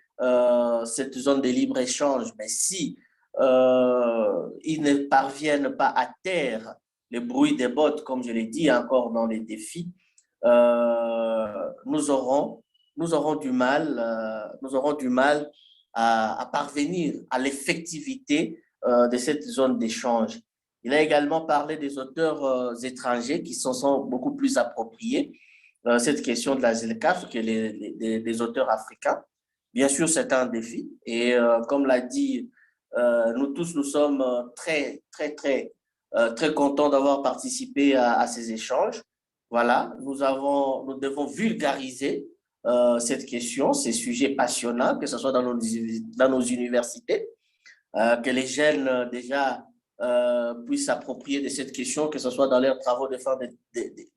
[SPEAKER 3] cette zone de libre-échange, mais si ils ne parviennent pas à taire le bruit des bottes, comme je l'ai dit encore dans les défis, nous aurons du mal à parvenir à l'effectivité de cette zone d'échange. Il a également parlé des auteurs étrangers qui sont beaucoup plus appropriés. Cette question de la ZLECAf que les auteurs africains. Bien sûr, c'est un défi. Et comme l'a dit, nous tous, nous sommes très contents d'avoir participé à ces échanges. Voilà, nous devons vulgariser cette question, ces sujets passionnants, que ce soit dans nos universités, que les jeunes déjà puissent s'approprier de cette question, que ce soit dans leurs travaux de fin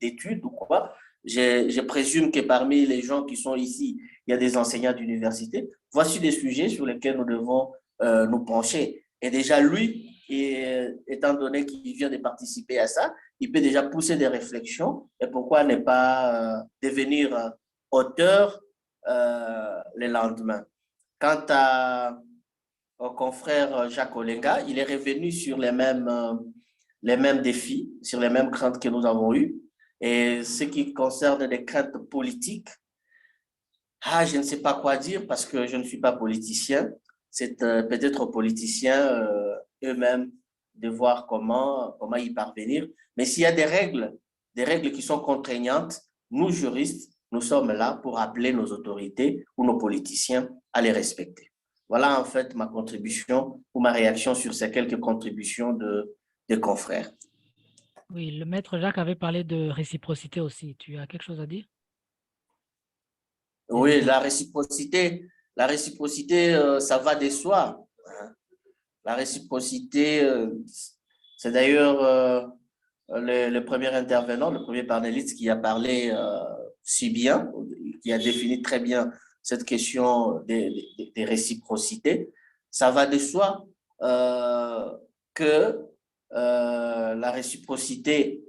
[SPEAKER 3] d'études ou quoi. Je présume que parmi les gens qui sont ici, il y a des enseignants d'université. Voici des sujets sur lesquels nous devons nous pencher. Et déjà, lui, étant donné qu'il vient de participer à ça, il peut déjà pousser des réflexions. Et pourquoi ne pas devenir auteur le lendemain? Quant au confrère Jacques Olenga, il est revenu sur les mêmes défis, sur les mêmes craintes que nous avons eues. Et ce qui concerne les craintes politiques, je ne sais pas quoi dire parce que je ne suis pas politicien. C'est peut-être aux politiciens eux-mêmes de voir comment y parvenir. Mais s'il y a des règles qui sont contraignantes, nous, juristes, nous sommes là pour appeler nos autorités ou nos politiciens à les respecter. Voilà en fait ma contribution ou ma réaction sur ces quelques contributions de confrères.
[SPEAKER 1] Oui, le maître Jacques avait parlé de réciprocité aussi. Tu as quelque chose à dire?
[SPEAKER 3] Oui, la réciprocité, ça va de soi. La réciprocité, c'est d'ailleurs le premier intervenant, le premier panéliste qui a parlé si bien, qui a défini très bien cette question des réciprocités. Ça va de soi que la réciprocité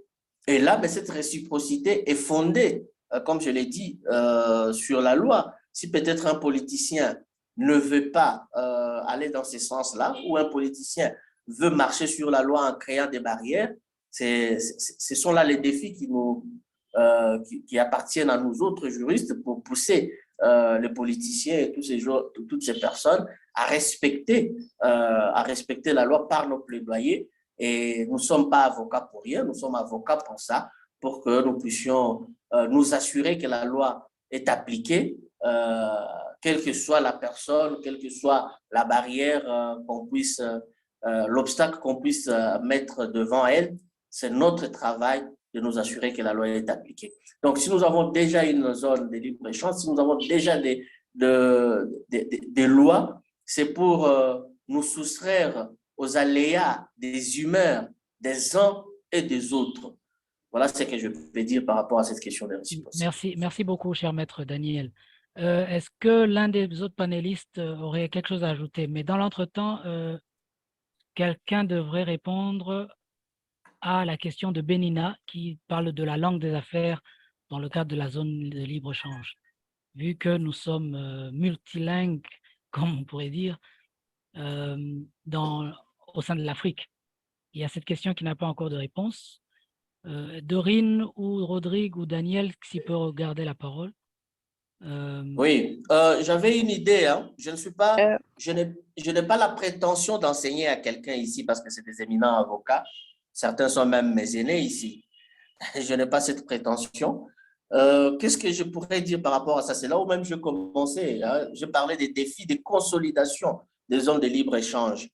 [SPEAKER 3] est là, mais cette réciprocité est fondée, comme je l'ai dit, sur la loi. Si peut-être un politicien ne veut pas aller dans ce sens-là, ou un politicien veut marcher sur la loi en créant des barrières, ce sont là les défis qui appartiennent à nous autres juristes pour pousser les politiciens et toutes ces personnes à respecter la loi par nos plaidoyers. Et nous ne sommes pas avocats pour rien, nous sommes avocats pour ça, pour que nous puissions nous assurer que la loi est appliquée, quelle que soit la personne, quelle que soit la barrière l'obstacle qu'on puisse mettre devant elle. C'est notre travail de nous assurer que la loi est appliquée. Donc, si nous avons déjà une zone de libre-échange, si nous avons déjà des lois, c'est pour nous soustraire aux aléas des humeurs des uns et des autres. Voilà ce que je peux dire par rapport à cette question de réciprocité.
[SPEAKER 1] Merci beaucoup, cher maître Daniel. Est-ce que l'un des autres panélistes aurait quelque chose à ajouter? Mais dans l'entretemps, quelqu'un devrait répondre à la question de Benina qui parle de la langue des affaires dans le cadre de la zone de libre-échange. Vu que nous sommes multilingues, comme on pourrait dire, au sein de l'Afrique. il y a cette question qui n'a pas encore de réponse. Dorine ou Rodrigue ou Daniel, s'il peut regarder la parole.
[SPEAKER 3] Oui, j'avais une idée. Hein. Je n'ai pas la prétention d'enseigner à quelqu'un ici parce que c'est des éminents avocats. Certains sont même mes aînés ici. Je n'ai pas cette prétention. Qu'est-ce que je pourrais dire par rapport à ça? C'est là où même je commençais. Hein. Je parlais des défis de consolidation des zones de libre-échange.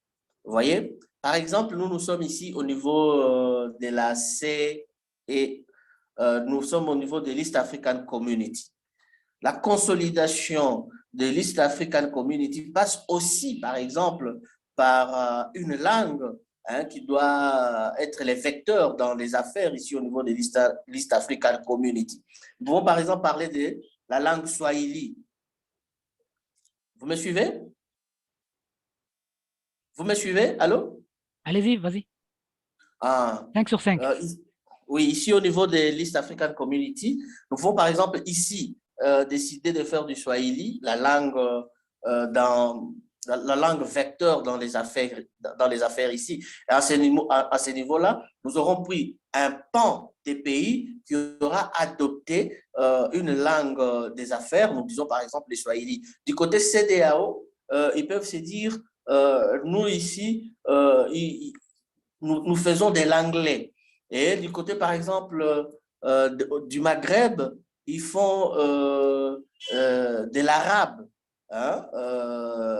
[SPEAKER 3] Vous voyez? Par exemple, nous sommes ici au niveau de la C et nous sommes au niveau de l'East African Community. La consolidation de l'East African Community passe aussi, par exemple, par une langue qui doit être les vecteurs dans les affaires ici au niveau de l'East African Community. Nous pouvons par exemple parler de la langue Swahili. Vous me suivez? Vous me suivez? Allô?
[SPEAKER 1] Allez-y, vas-y. 5 sur 5.
[SPEAKER 3] Oui, ici au niveau de l'East African Community, nous pouvons par exemple ici décider de faire du Swahili, la langue vecteur dans les affaires ici. Et à ce niveau-là, nous aurons pris un pan des pays qui aura adopté une langue des affaires, nous disons par exemple les Swahili. Du côté CEDEAO, ils peuvent se dire, nous ici, nous faisons de l'anglais. Et du côté, par exemple, du Maghreb, ils font de l'arabe, hein,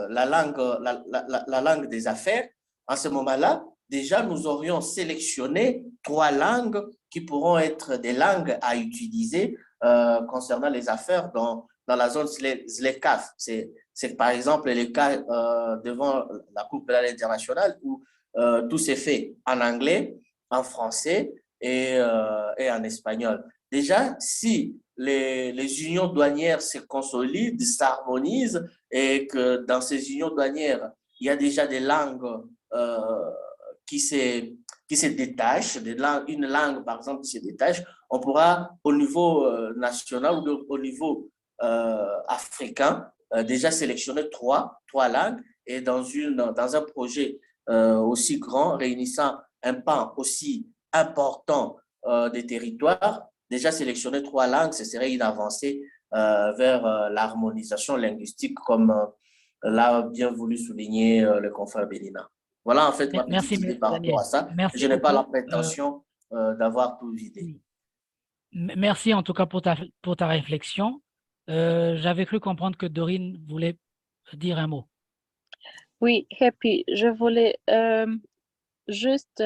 [SPEAKER 3] la langue des affaires. En ce moment-là, déjà, nous aurions sélectionné 3 langues qui pourront être des langues à utiliser concernant les affaires dans la zone ZLECAf. C'est par exemple le cas devant la Cour pénale internationale où tout s'est fait en anglais, en français et en espagnol. Déjà, si les unions douanières se consolident, s'harmonisent et que dans ces unions douanières, il y a déjà des langues qui se détachent, une langue par exemple qui se détache, on pourra au niveau national ou au niveau africain déjà sélectionner trois langues et dans un projet aussi grand, réunissant un pan aussi important des territoires, déjà sélectionner 3 langues, ce serait une avancée vers l'harmonisation linguistique, comme l'a bien voulu souligner le confrère Bélina. Voilà en fait ma petite idée par rapport à ça. Je n'ai pas la prétention d'avoir tout vidé.
[SPEAKER 1] Merci en tout cas pour ta réflexion. J'avais cru comprendre que Dorine voulait dire un mot.
[SPEAKER 4] Oui, Happy, je voulais juste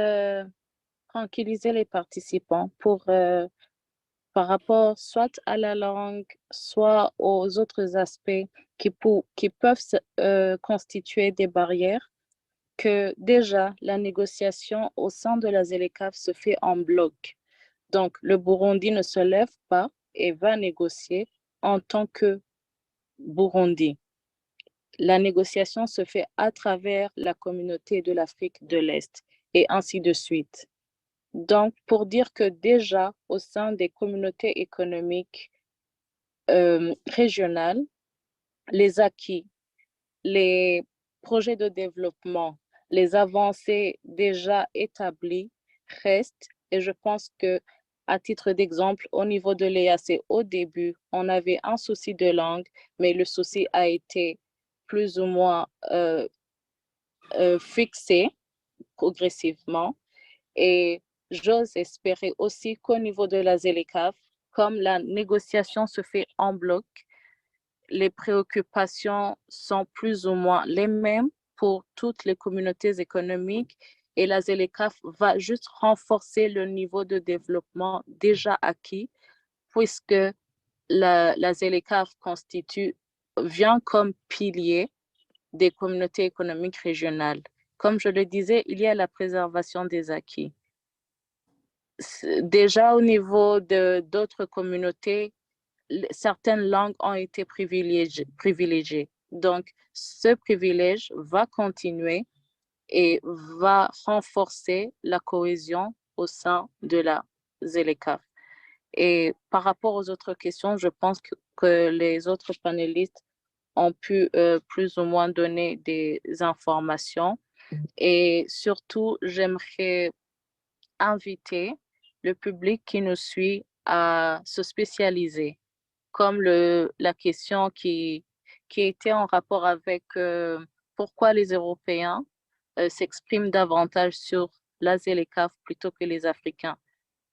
[SPEAKER 4] tranquilliser les participants par rapport soit à la langue, soit aux autres aspects qui peuvent constituer des barrières, que déjà la négociation au sein de la ZLECAf se fait en bloc. Donc, le Burundi ne se lève pas et va négocier en tant que Burundi. La négociation se fait à travers la communauté de l'Afrique de l'Est et ainsi de suite. Donc, pour dire que déjà, au sein des communautés économiques régionales, les acquis, les projets de développement, les avancées déjà établies restent. Et je pense que, à titre d'exemple, au niveau de l'EAC, au début, on avait un souci de langue, mais le souci a été plus ou moins fixé progressivement. Et j'ose espérer aussi qu'au niveau de la ZLECAf, comme la négociation se fait en bloc, les préoccupations sont plus ou moins les mêmes pour toutes les communautés économiques et la ZLECAf va juste renforcer le niveau de développement déjà acquis puisque la ZLECAf vient comme pilier des communautés économiques régionales. Comme je le disais, il y a la préservation des acquis. Déjà au niveau d'autres communautés, certaines langues ont été privilégiées. Donc, ce privilège va continuer et va renforcer la cohésion au sein de la ZLECAf. Et par rapport aux autres questions, je pense que les autres panélistes ont pu plus ou moins donner des informations. Et surtout, j'aimerais inviter le public qui nous suit à se spécialiser, comme la question qui était en rapport avec pourquoi les Européens s'expriment davantage sur la ZLECAf plutôt que les Africains.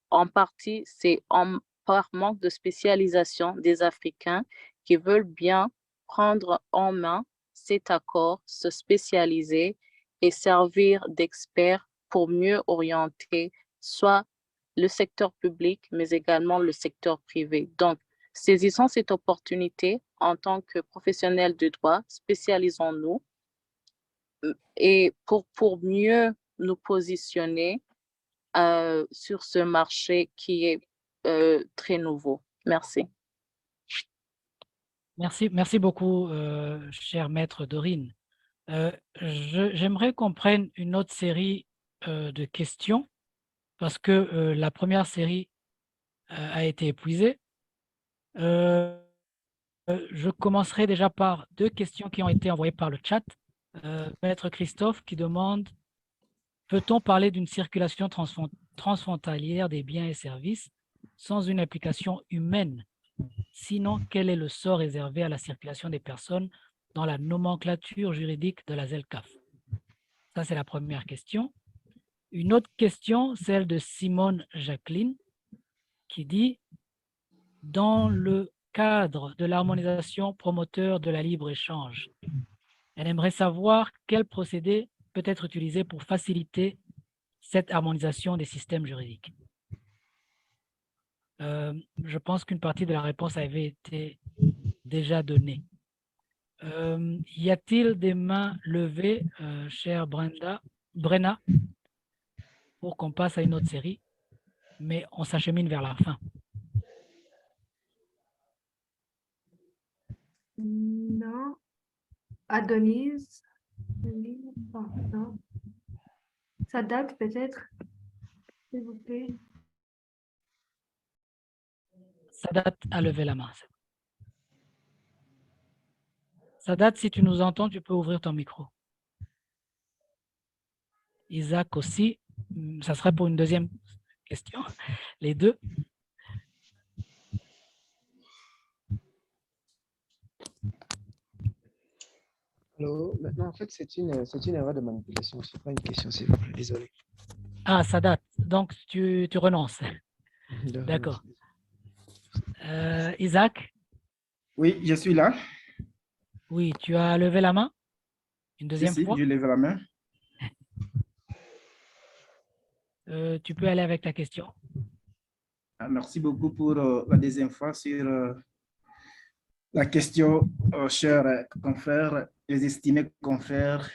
[SPEAKER 4] En partie, c'est par manque de spécialisation des Africains qui veulent bien prendre en main cet accord, se spécialiser et servir d'experts pour mieux orienter soit le secteur public, mais également le secteur privé. Donc, saisissons cette opportunité en tant que professionnels de droit, spécialisons-nous et pour mieux nous positionner sur ce marché qui est très nouveau. Merci.
[SPEAKER 1] Merci beaucoup, chère maître Dorine. J'aimerais qu'on prenne une autre série de questions parce que la première série a été épuisée. Je commencerai déjà par 2 questions qui ont été envoyées par le chat. Maître Christophe qui demande: peut-on parler d'une circulation transfrontalière des biens et services sans une implication humaine? Sinon, quel est le sort réservé à la circulation des personnes dans la nomenclature juridique de la ZLECAf? Ça, c'est la première question. Une autre question, celle de Simone Jacqueline, qui dit: dans le cadre de l'harmonisation promoteur de la libre-échange, elle aimerait savoir quel procédé peut être utilisé pour faciliter cette harmonisation des systèmes juridiques. Je pense qu'une partie de la réponse avait été déjà donnée. Y a-t-il des mains levées, chère Brenna, pour qu'on passe à une autre série, mais on s'achemine vers la fin?
[SPEAKER 5] Non. Adonis. Non. Ça date peut-être, s'il vous plaît.
[SPEAKER 1] Sadat a levé la main. Sadat, si tu nous entends, tu peux ouvrir ton micro. Isaac aussi. Ça serait pour une deuxième question. Les deux.
[SPEAKER 10] Alors, maintenant, en fait, c'est une erreur de manipulation. Ce n'est pas une question, s'il vous plaît. Désolé.
[SPEAKER 1] Ah, Sadat. Donc, tu renonces. D'accord. Isaac?
[SPEAKER 6] Oui, je suis là.
[SPEAKER 1] Oui, tu as levé la main? Une deuxième fois?
[SPEAKER 6] Je lève la main.
[SPEAKER 1] Tu peux aller avec ta question.
[SPEAKER 6] Merci beaucoup pour la deuxième fois sur la question, chers confrères, les estimés confrères,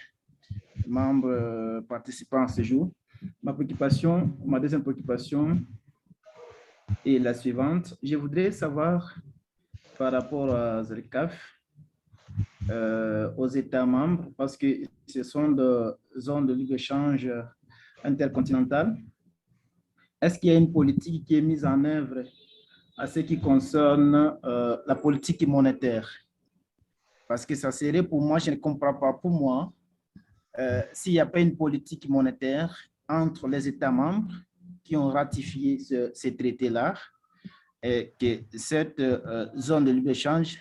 [SPEAKER 6] membres participants à ce jour. Ma deuxième préoccupation est la suivante. Je voudrais savoir par rapport à ZLECAf, aux États membres, parce que ce sont des zones de libre-échange intercontinentales. Est-ce qu'il y a une politique qui est mise en œuvre à ce qui concerne la politique monétaire? Parce que ça serait pour moi, je ne comprends pas, pour moi, s'il n'y a pas une politique monétaire entre les États membres qui ont ratifié ces traités-là, et que cette zone de libre-échange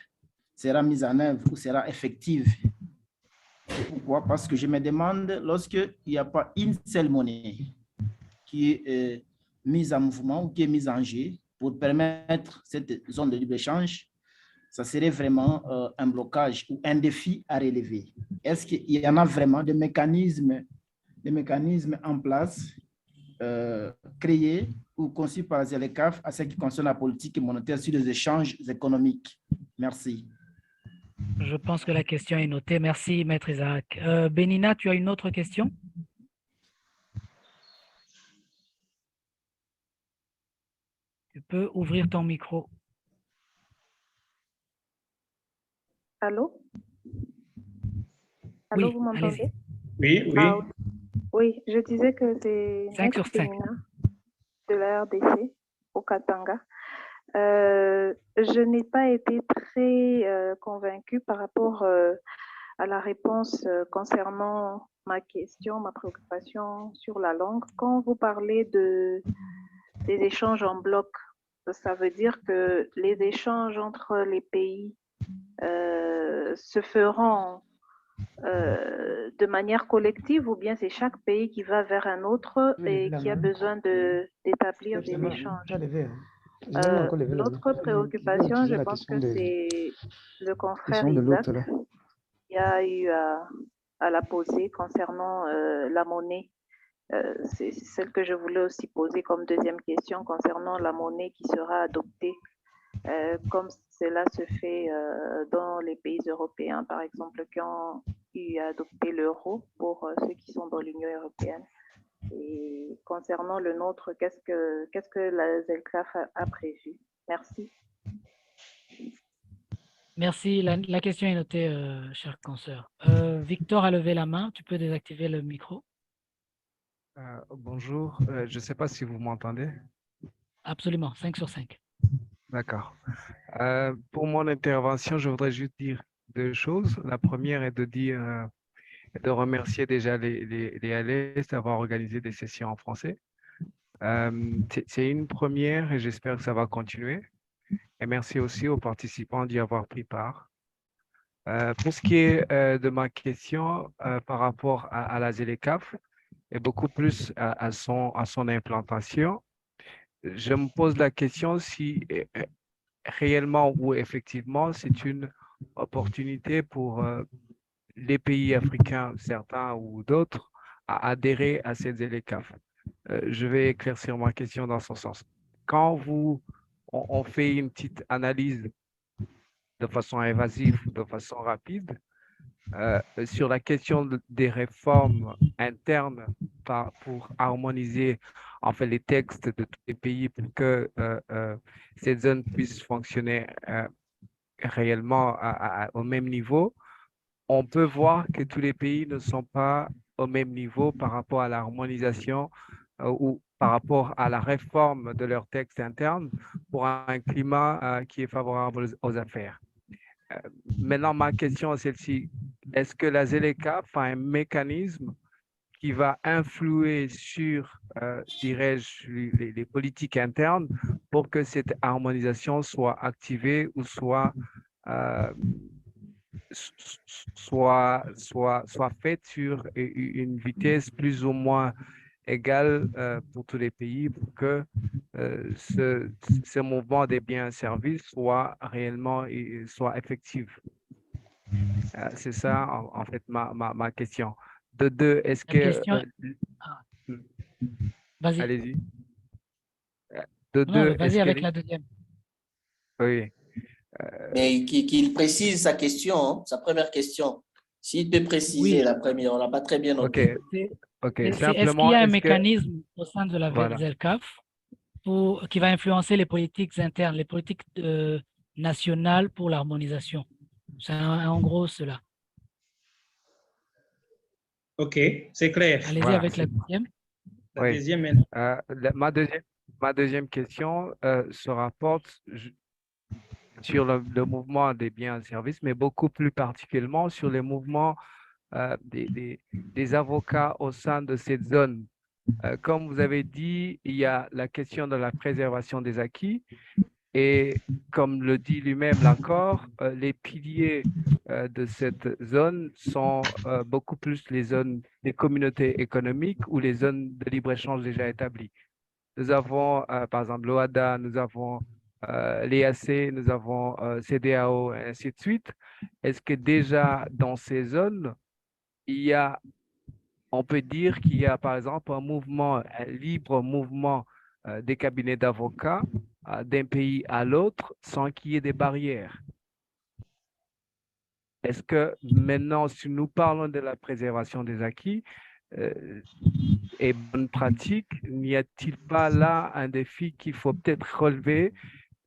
[SPEAKER 6] sera mise en œuvre ou sera effective. Pourquoi? Parce que je me demande, lorsqu'il n'y a pas une seule monnaie qui est mise en mouvement ou qui est mise en jeu pour permettre cette zone de libre-échange, ça serait vraiment un blocage ou un défi à relever. Est-ce qu'il y en a vraiment des mécanismes en place, créés ou conçus par la ZLECAf à ce qui concerne la politique monétaire sur les échanges économiques? Merci.
[SPEAKER 1] Je pense que la question est notée. Merci, Maître Isaac. Benina, tu as une autre question? Tu peux ouvrir ton micro.
[SPEAKER 8] Allô? Allô,
[SPEAKER 1] Oui,
[SPEAKER 8] vous m'entendez?
[SPEAKER 2] Oui, oui.
[SPEAKER 8] Ah, oui, je disais que c'est
[SPEAKER 1] 5 sur 5.
[SPEAKER 8] de la RDC au Katanga. Je n'ai pas été très convaincue par rapport à la réponse concernant ma question, ma préoccupation sur la langue. Quand vous parlez des échanges en bloc, ça veut dire que les échanges entre les pays se feront de manière collective ou bien c'est chaque pays qui va vers un autre et qui a besoin d'établir des échanges. L'autre préoccupation, je pense que c'est le confrère Isaac qui a eu à la poser concernant la monnaie. C'est celle que je voulais aussi poser comme deuxième question concernant la monnaie qui sera adoptée, comme cela se fait dans les pays européens, par exemple, qui ont eu à adopter l'euro pour ceux qui sont dans l'Union européenne. Et concernant le nôtre, qu'est-ce que la ZLECAf a prévu? Merci.
[SPEAKER 1] Merci. La question est notée, chère consoeur. Victor a levé la main. Tu peux désactiver le micro.
[SPEAKER 12] Bonjour. Je ne sais pas si vous m'entendez.
[SPEAKER 1] Absolument. 5 sur 5.
[SPEAKER 12] D'accord. Pour mon intervention, je voudrais juste dire deux choses. La première est de remercier déjà les ALS d'avoir organisé des sessions en français. C'est une première et j'espère que ça va continuer. Et merci aussi aux participants d'y avoir pris part. Pour ce qui est de ma question par rapport à la ZLECAf et beaucoup plus à son implantation, je me pose la question si réellement ou effectivement c'est une opportunité pour les pays africains, certains ou d'autres, à adhérer à cette ZLECAf. Je vais éclaircir ma question dans ce sens. Quand on fait une petite analyse de façon évasive, de façon rapide, sur la question des réformes internes pour harmoniser en fait les textes de tous les pays pour que cette zone puisse fonctionner réellement au même niveau, on peut voir que tous les pays ne sont pas au même niveau par rapport à l'harmonisation ou par rapport à la réforme de leurs textes internes pour un climat qui est favorable aux affaires. Maintenant, ma question est celle-ci. Est-ce que la ZLECAf a un mécanisme qui va influer sur, dirais-je, les politiques internes pour que cette harmonisation soit activée ou soit faite sur une vitesse plus ou moins égale pour tous les pays pour que ce mouvement des biens et services soit réellement effectif. C'est ça, en fait, ma question. De deux, est-ce que...
[SPEAKER 1] Vas-y.
[SPEAKER 12] Allez-y.
[SPEAKER 1] Vas-y avec la deuxième.
[SPEAKER 12] Oui.
[SPEAKER 3] Mais qu'il précise sa question, hein, sa première question. S'il peut préciser la première, on n'a pas très bien noté.
[SPEAKER 1] Est-ce qu'il y a un mécanisme au sein de la ZLECAf qui va influencer les politiques internes, les politiques nationales pour l'harmonisation? C'est en gros cela.
[SPEAKER 2] OK, c'est clair.
[SPEAKER 1] Allez-y avec la deuxième.
[SPEAKER 2] La deuxième maintenant.
[SPEAKER 12] Ma deuxième question se rapporte sur le mouvement des biens et services, mais beaucoup plus particulièrement sur les mouvements des avocats au sein de cette zone. Comme vous avez dit, il y a la question de la préservation des acquis et comme le dit lui-même l'accord, les piliers de cette zone sont beaucoup plus les communautés économiques ou les zones de libre-échange déjà établies. Nous avons par exemple l'OADA, nous avons l'EAC, nous avons CEDEAO, et ainsi de suite. Est-ce que déjà dans ces zones, on peut dire qu'il y a par exemple un libre mouvement des cabinets d'avocats d'un pays à l'autre sans qu'il y ait des barrières? Est-ce que maintenant, si nous parlons de la préservation des acquis et bonnes pratiques, n'y a-t-il pas là un défi qu'il faut peut-être relever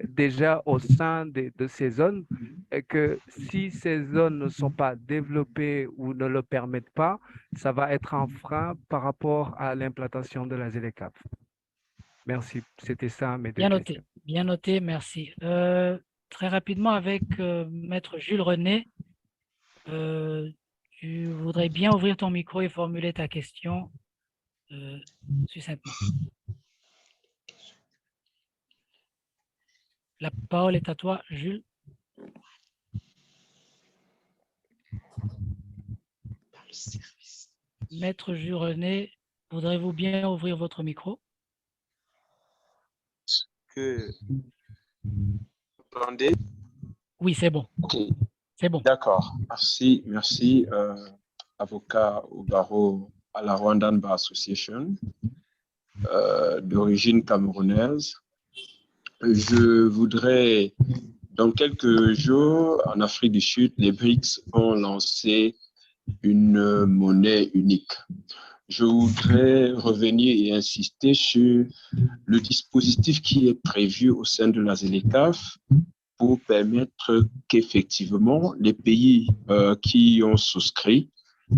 [SPEAKER 12] déjà au sein de ces zones et que si ces zones ne sont pas développées ou ne le permettent pas, ça va être un frein par rapport à l'implantation de la ZLECAf? Merci, c'était ça mes deux questions.
[SPEAKER 1] Bien noté, merci. Très rapidement avec Maître Jules René, tu voudrais bien ouvrir ton micro et formuler ta question succinctement. La parole est à toi, Jules. Maître Jules René, voudrez-vous bien ouvrir votre micro?
[SPEAKER 13] Vous entendez?
[SPEAKER 1] Oui, c'est bon.
[SPEAKER 13] Ok.
[SPEAKER 1] C'est bon.
[SPEAKER 13] D'accord. Merci, merci, avocat au barreau à la Rwandan Bar Association, d'origine camerounaise. Je voudrais, dans quelques jours, en Afrique du Sud, les BRICS ont lancé une monnaie unique. Je voudrais revenir et insister sur le dispositif qui est prévu au sein de la ZLECAf pour permettre qu'effectivement les pays qui ont souscrit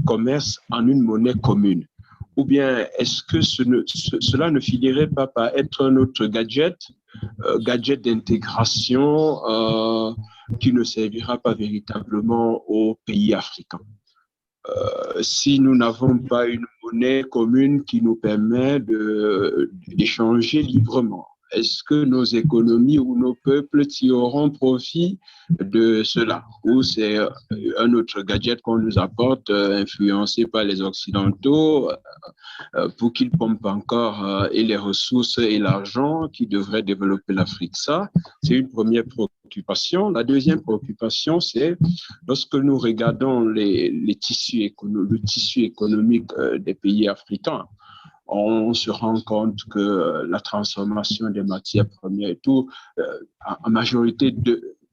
[SPEAKER 13] commercent en une monnaie commune. Ou bien est-ce que cela ne finirait pas par être un autre gadget d'intégration qui ne servira pas véritablement aux pays africains? Si nous n'avons pas une monnaie commune qui nous permet d'échanger librement, est-ce que nos économies ou nos peuples tireront profit de cela? Ou c'est un autre gadget qu'on nous apporte, influencé par les Occidentaux, pour qu'ils pompent encore et les ressources et l'argent qui devraient développer l'Afrique? Ça, c'est une première préoccupation. La deuxième préoccupation, c'est lorsque nous regardons le tissu économique des pays africains, on se rend compte que la transformation des matières premières et tout, en majorité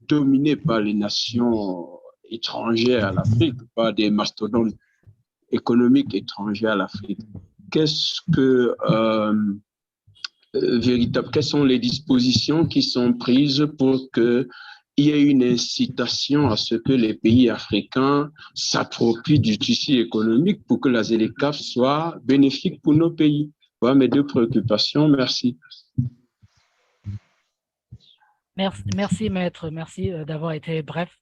[SPEAKER 13] dominée par les nations étrangères à l'Afrique, par des mastodontes économiques étrangers à l'Afrique. Qu'est-ce que quelles sont les dispositions qui sont prises pour qu'il y ait une incitation à ce que les pays africains s'approprient du tissu économique pour que la ZLECAf soit bénéfique pour nos pays? Voilà mes deux préoccupations. Merci.
[SPEAKER 1] Merci maître. Merci d'avoir été bref.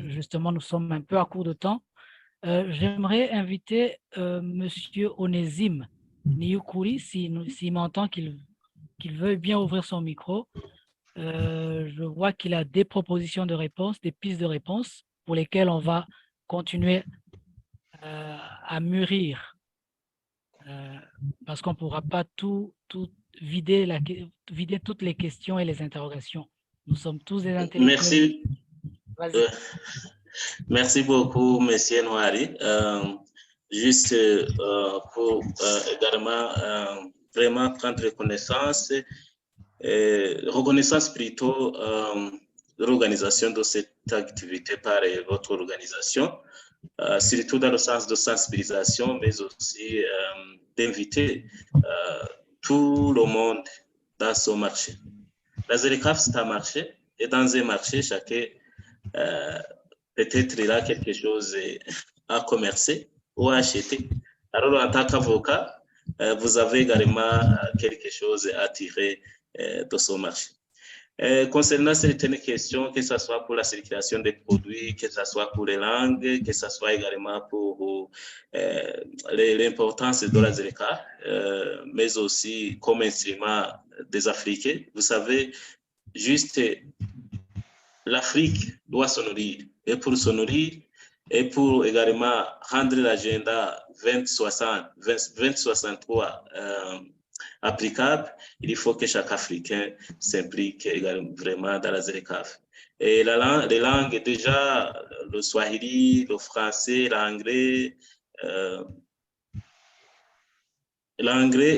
[SPEAKER 1] Justement, nous sommes un peu à court de temps. J'aimerais inviter Monsieur Onésime Niukuri, s'il m'entend, qu'il veuille bien ouvrir son micro. Je vois qu'il a des propositions de réponse, des pistes de réponse pour lesquelles on va continuer à mûrir, parce qu'on ne pourra pas tout vider toutes les questions et les interrogations. Nous sommes tous des intellectuels.
[SPEAKER 7] Merci. Merci beaucoup, Monsieur Noari. Juste pour également vraiment prendre reconnaissance plutôt de l'organisation de cette activité par votre organisation, surtout dans le sens de sensibilisation, mais aussi d'inviter tout le monde dans ce marché. La ZLECAf, c'est un marché, et dans un marché, chacun peut-être il a quelque chose à commercer ou à acheter. Alors, en tant qu'avocat, vous avez également quelque chose à tirer de ce marché. Concernant certaines questions, que ce soit pour la circulation des produits, que ce soit pour les langues, que ce soit également pour l'importance de la ZLECAf, mais aussi comme instrument des Africains. Vous savez, juste l'Afrique doit se nourrir. Et pour se nourrir, et pour également rendre l'agenda 2063 applicable, il faut que chaque Africain s'implique vraiment dans la ZLECAf. Et les langues, déjà, le swahili, le français, l'anglais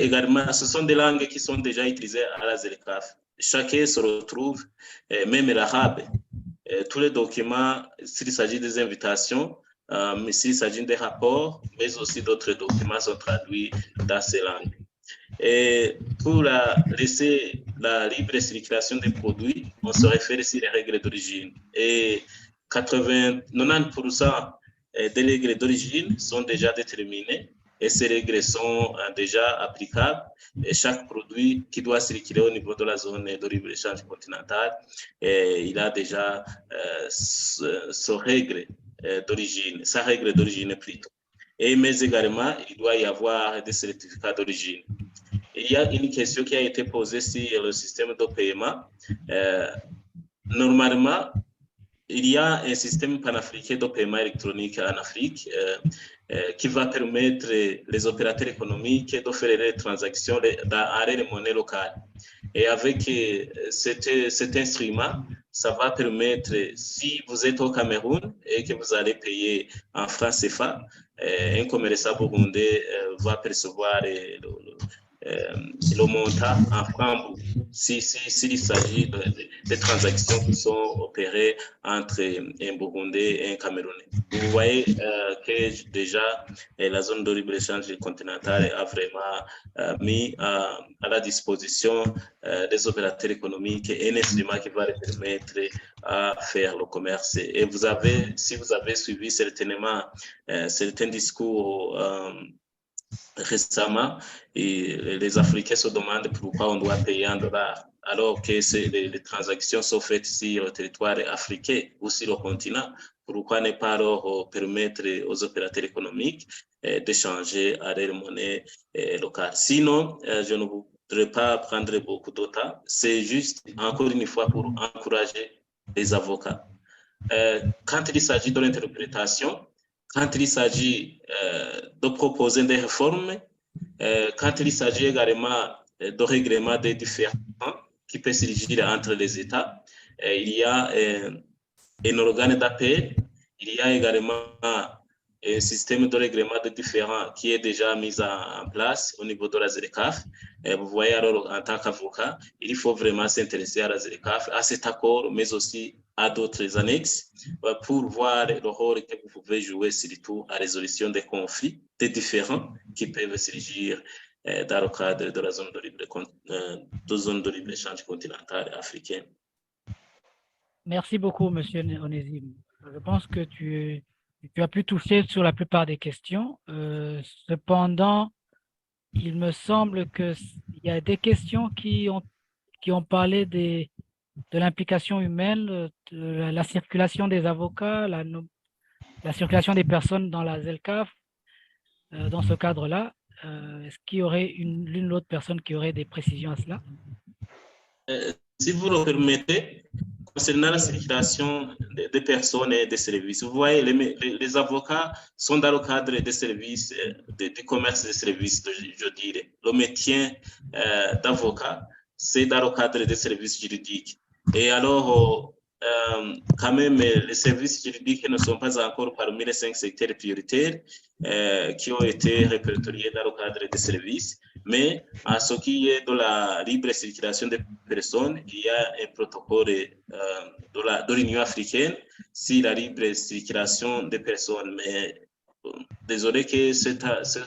[SPEAKER 7] également, ce sont des langues qui sont déjà utilisées à la ZLECAf. Chacun se retrouve, même l'arabe. Tous les documents, s'il s'agit des invitations, mais s'il s'agit des rapports, mais aussi d'autres documents sont traduits dans ces langues. Et pour laisser la libre circulation des produits, on se réfère ici les règles d'origine. Et 90% des règles d'origine sont déjà déterminées et ces règles sont déjà applicables. Et chaque produit qui doit circuler au niveau de la zone de libre-échange continentale, il a déjà ce règle d'origine, sa règle d'origine plutôt. Mais également, il doit y avoir des certificats d'origine. Il y a une question qui a été posée sur le système de paiement. Normalement, il y a un système panafricain de paiement électronique en Afrique qui va permettre les opérateurs économiques de faire les transactions en monnaie locale. Et avec cet instrument, ça va permettre, si vous êtes au Cameroun et que vous allez payer en francs CFA, un commerçant burundais va percevoir le montant en francs s'il s'agit de transactions qui sont opérées entre un Burundais et un Camerounais. Vous voyez que déjà la zone de libre-échange continentale a vraiment mis à la disposition des opérateurs économiques un instrument qui va leur permettre à faire le commerce. Et si vous avez suivi certainement certains discours récemment, et les Africains se demandent pourquoi on doit payer en dollars, alors que les transactions sont faites sur le territoire africain ou sur le continent. Pourquoi ne pas alors permettre aux opérateurs économiques d'échanger à leur monnaie locale? Sinon, je ne voudrais pas prendre beaucoup de temps. C'est juste, encore une fois, pour encourager les avocats. Quand il s'agit de l'interprétation, quand il s'agit de proposer des réformes, quand il s'agit également de règlement des différends qui peuvent surgir entre les États, il y a un organe d'appel, il y a également un système de règlement des différends qui est déjà mis en place au niveau de la ZLECAf. Vous voyez alors, en tant qu'avocat, il faut vraiment s'intéresser à la ZLECAf, à cet accord, mais aussi à d'autres annexes pour voir le rôle que vous pouvez jouer surtout à la résolution des conflits, des différends qui peuvent surgir dans le cadre de la zone de libre-échange continentale africaine.
[SPEAKER 1] Merci beaucoup, Monsieur Onésime. Je pense que tu as pu toucher sur la plupart des questions. Cependant, il me semble qu'il y a des questions qui ont parlé de l'implication humaine, de la circulation des avocats, la circulation des personnes dans la ZLECAf. Dans ce cadre-là, est-ce qu'il y aurait l'une ou l'autre personne qui aurait des précisions à cela?
[SPEAKER 7] Si vous le permettez, concernant la circulation des personnes et des services, vous voyez, les avocats sont dans le cadre des services, du commerce des services, je dirais. Le métier d'avocat, c'est dans le cadre des services juridiques. Et alors, quand même, les services juridiques ne sont pas encore parmi les 5 secteurs prioritaires qui ont été répertoriés dans le cadre des services. Mais à ce qui est de la libre circulation des personnes, il y a un protocole de l'Union africaine sur la libre circulation des personnes. Mais désolé que ce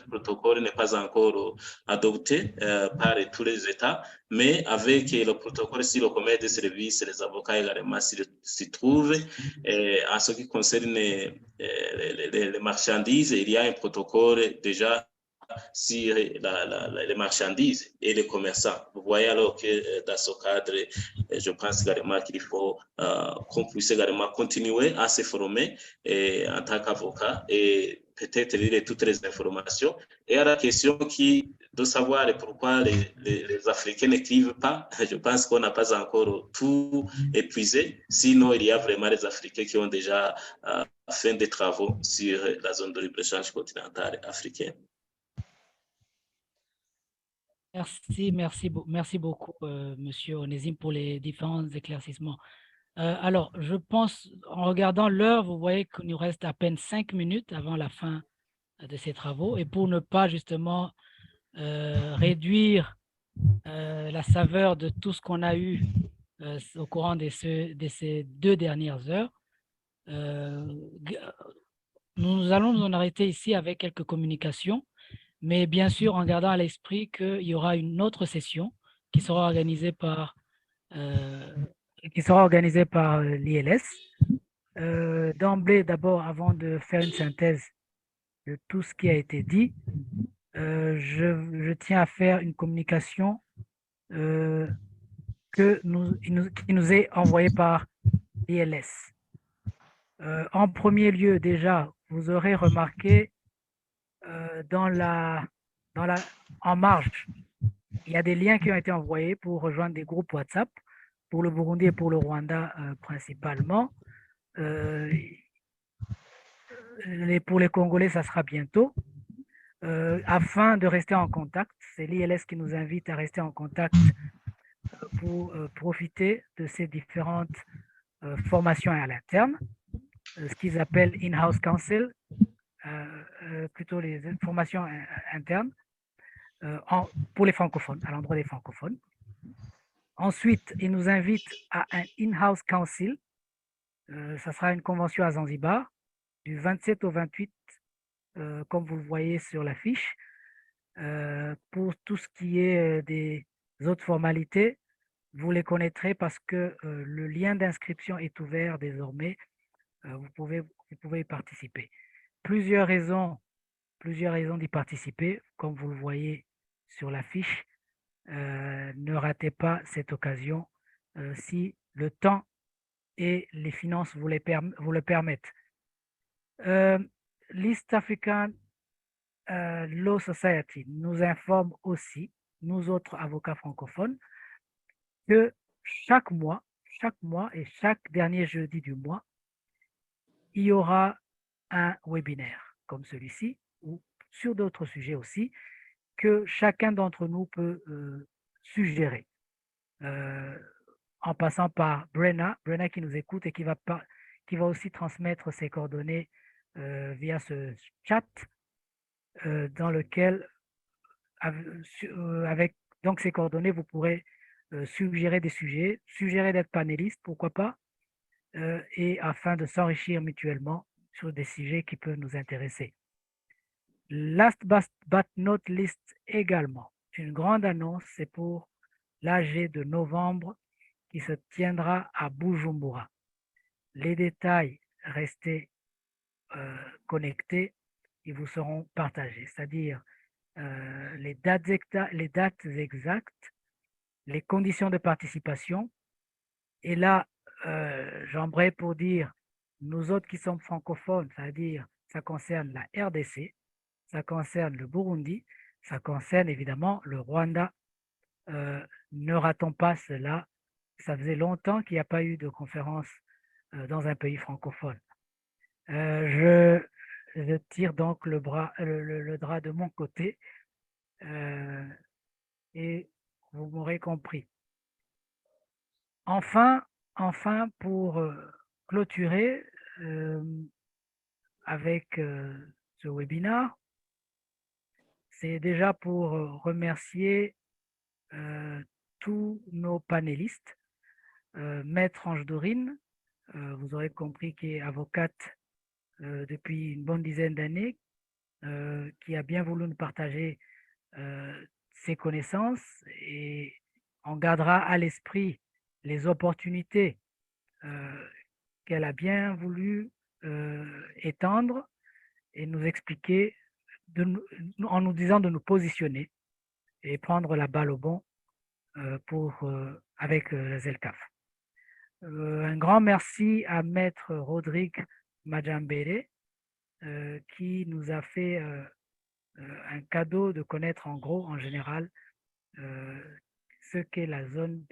[SPEAKER 7] protocole n'est pas encore adopté par tous les États, mais avec le protocole sur le commerce des services, les avocats également s'y trouvent. En ce qui concerne les marchandises, il y a un protocole déjà sur les marchandises et les commerçants. Vous voyez alors que dans ce cadre, je pense également qu'il faut qu'on puisse également continuer à se former en tant qu'avocat et peut-être lire toutes les informations. Et à la question de savoir pourquoi les Africains n'écrivent pas, je pense qu'on n'a pas encore tout épuisé. Sinon, il y a vraiment les Africains qui ont déjà fait des travaux sur la zone de libre-échange continentale africaine.
[SPEAKER 1] Merci beaucoup, Monsieur Onésime, pour les différents éclaircissements. Alors, je pense, en regardant l'heure, vous voyez qu'il nous reste à peine 5 minutes avant la fin de ces travaux. Et pour ne pas justement réduire la saveur de tout ce qu'on a eu au courant de ces 2 dernières heures, nous allons nous en arrêter ici avec quelques communications. Mais bien sûr, en gardant à l'esprit qu'il y aura une autre session qui sera organisée par l'ILS. D'emblée, d'abord, avant de faire une synthèse de tout ce qui a été dit, je tiens à faire une communication qui nous est envoyée par l'ILS. En premier lieu, déjà, vous aurez remarqué en marge, il y a des liens qui ont été envoyés pour rejoindre des groupes WhatsApp pour le Burundi et pour le Rwanda principalement. Pour les Congolais, ça sera bientôt. Afin de rester en contact, c'est l'ILS qui nous invite à rester en contact pour profiter de ces différentes formations à l'interne, ce qu'ils appellent in-house council, plutôt les formations internes pour les francophones, à l'endroit des francophones. Ensuite, ils nous invitent à un in-house council. Ça sera une convention à Zanzibar du 27 au 28, comme vous le voyez sur l'affiche. Pour tout ce qui est des autres formalités, vous les connaîtrez parce que le lien d'inscription est ouvert désormais. Vous pouvez y participer. Plusieurs raisons d'y participer, comme vous le voyez sur l'affiche. Ne ratez pas cette occasion si le temps et les finances vous le permettent. L'East African Law Society nous informe aussi, nous autres avocats francophones, que chaque mois et chaque dernier jeudi du mois, il y aura un webinaire comme celui-ci ou sur d'autres sujets aussi que chacun d'entre nous peut suggérer. En passant par Brenna qui nous écoute et qui va aussi transmettre ses coordonnées via ce chat dans lequel, avec donc ces coordonnées, vous pourrez suggérer des sujets, suggérer d'être panéliste, pourquoi pas, et afin de s'enrichir mutuellement sur des sujets qui peuvent nous intéresser. Last but not least également, une grande annonce, c'est pour l'AG de novembre qui se tiendra à Bujumbura. Les détails, restez connectés, ils vous seront partagés, c'est-à-dire les dates exactes, les conditions de participation. Et là, j'aimerais pour dire, nous autres qui sommes francophones, c'est-à-dire ça concerne la RDC, ça concerne le Burundi, ça concerne évidemment le Rwanda. Ne ratons pas cela. Ça faisait longtemps qu'il n'y a pas eu de conférence dans un pays francophone. Je tire donc le drap de mon côté et vous m'aurez compris. Enfin, pour clôturer avec ce webinaire, c'est déjà pour remercier tous nos panélistes. Maître Ange Dorine, vous aurez compris qu'elle est avocate depuis une bonne dizaine d'années, qui a bien voulu nous partager ses connaissances, et on gardera à l'esprit les opportunités qu'elle a bien voulu étendre et nous expliquer en nous disant de nous positionner et prendre la balle au bon avec la ZELCAF. Un grand merci à Maître Rodrigue Majambere qui nous a fait un cadeau de connaître en général ce qu'est la zone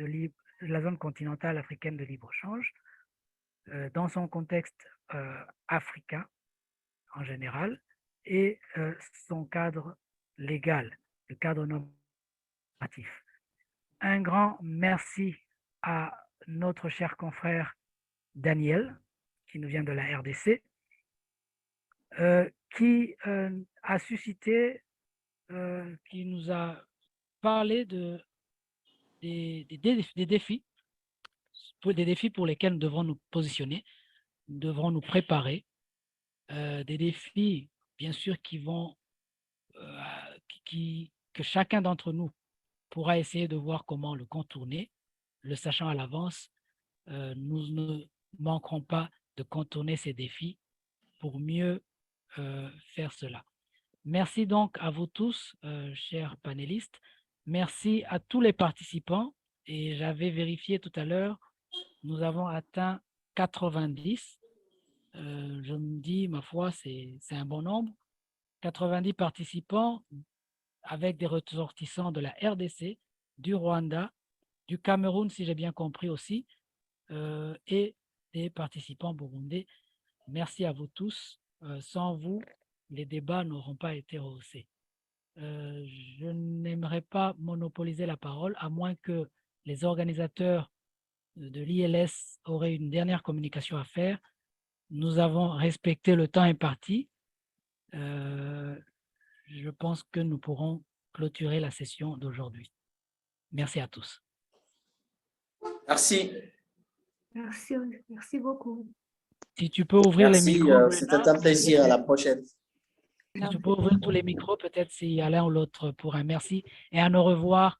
[SPEAKER 1] continentale africaine de libre-échange dans son contexte africain en général et son cadre légal, le cadre normatif. Un grand merci à notre cher confrère Daniel, qui nous vient de la RDC, qui a suscité, qui nous a parlé des défis pour lesquels nous devrons nous positionner, nous devrons nous préparer, des défis, bien sûr, que chacun d'entre nous pourra essayer de voir comment le contourner, le sachant à l'avance. Nous ne manquerons pas de contourner ces défis pour mieux faire cela. Merci donc à vous tous, chers panélistes. Merci à tous les participants. Et j'avais vérifié tout à l'heure, nous avons atteint 90. je me dis, ma foi, c'est un bon nombre. 90 participants avec des ressortissants de la RDC, du Rwanda, du Cameroun, si j'ai bien compris aussi, et des participants burundais. Merci à vous tous. Sans vous, les débats n'auront pas été rehaussés. Je n'aimerais pas monopoliser la parole, à moins que les organisateurs de l'ILS auraient une dernière communication à faire. Nous avons respecté le temps imparti. Je pense que nous pourrons clôturer la session d'aujourd'hui. Merci à tous.
[SPEAKER 3] Merci.
[SPEAKER 5] Merci beaucoup.
[SPEAKER 1] Si tu peux ouvrir les
[SPEAKER 3] Merci,
[SPEAKER 1] micros.
[SPEAKER 3] c'était un plaisir. À la prochaine.
[SPEAKER 1] Si tu peux ouvrir tous les micros, peut-être s'il y a l'un ou l'autre pour un merci et un au revoir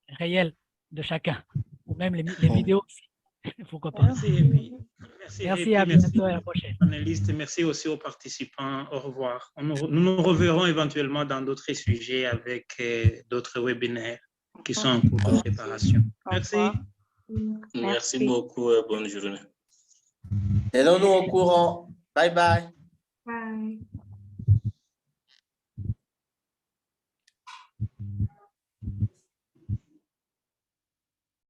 [SPEAKER 1] réel de chacun, ou même les vidéos aussi. Pourquoi pas. Merci, à bientôt et à la prochaine.
[SPEAKER 2] Panélistes, merci aussi aux participants. Au revoir. Nous nous reverrons éventuellement dans d'autres sujets avec d'autres webinaires qui sont en cours de préparation. Merci.
[SPEAKER 7] Merci beaucoup. Bonne journée.
[SPEAKER 3] Tenons-nous au courant. Bye bye.
[SPEAKER 5] Bye.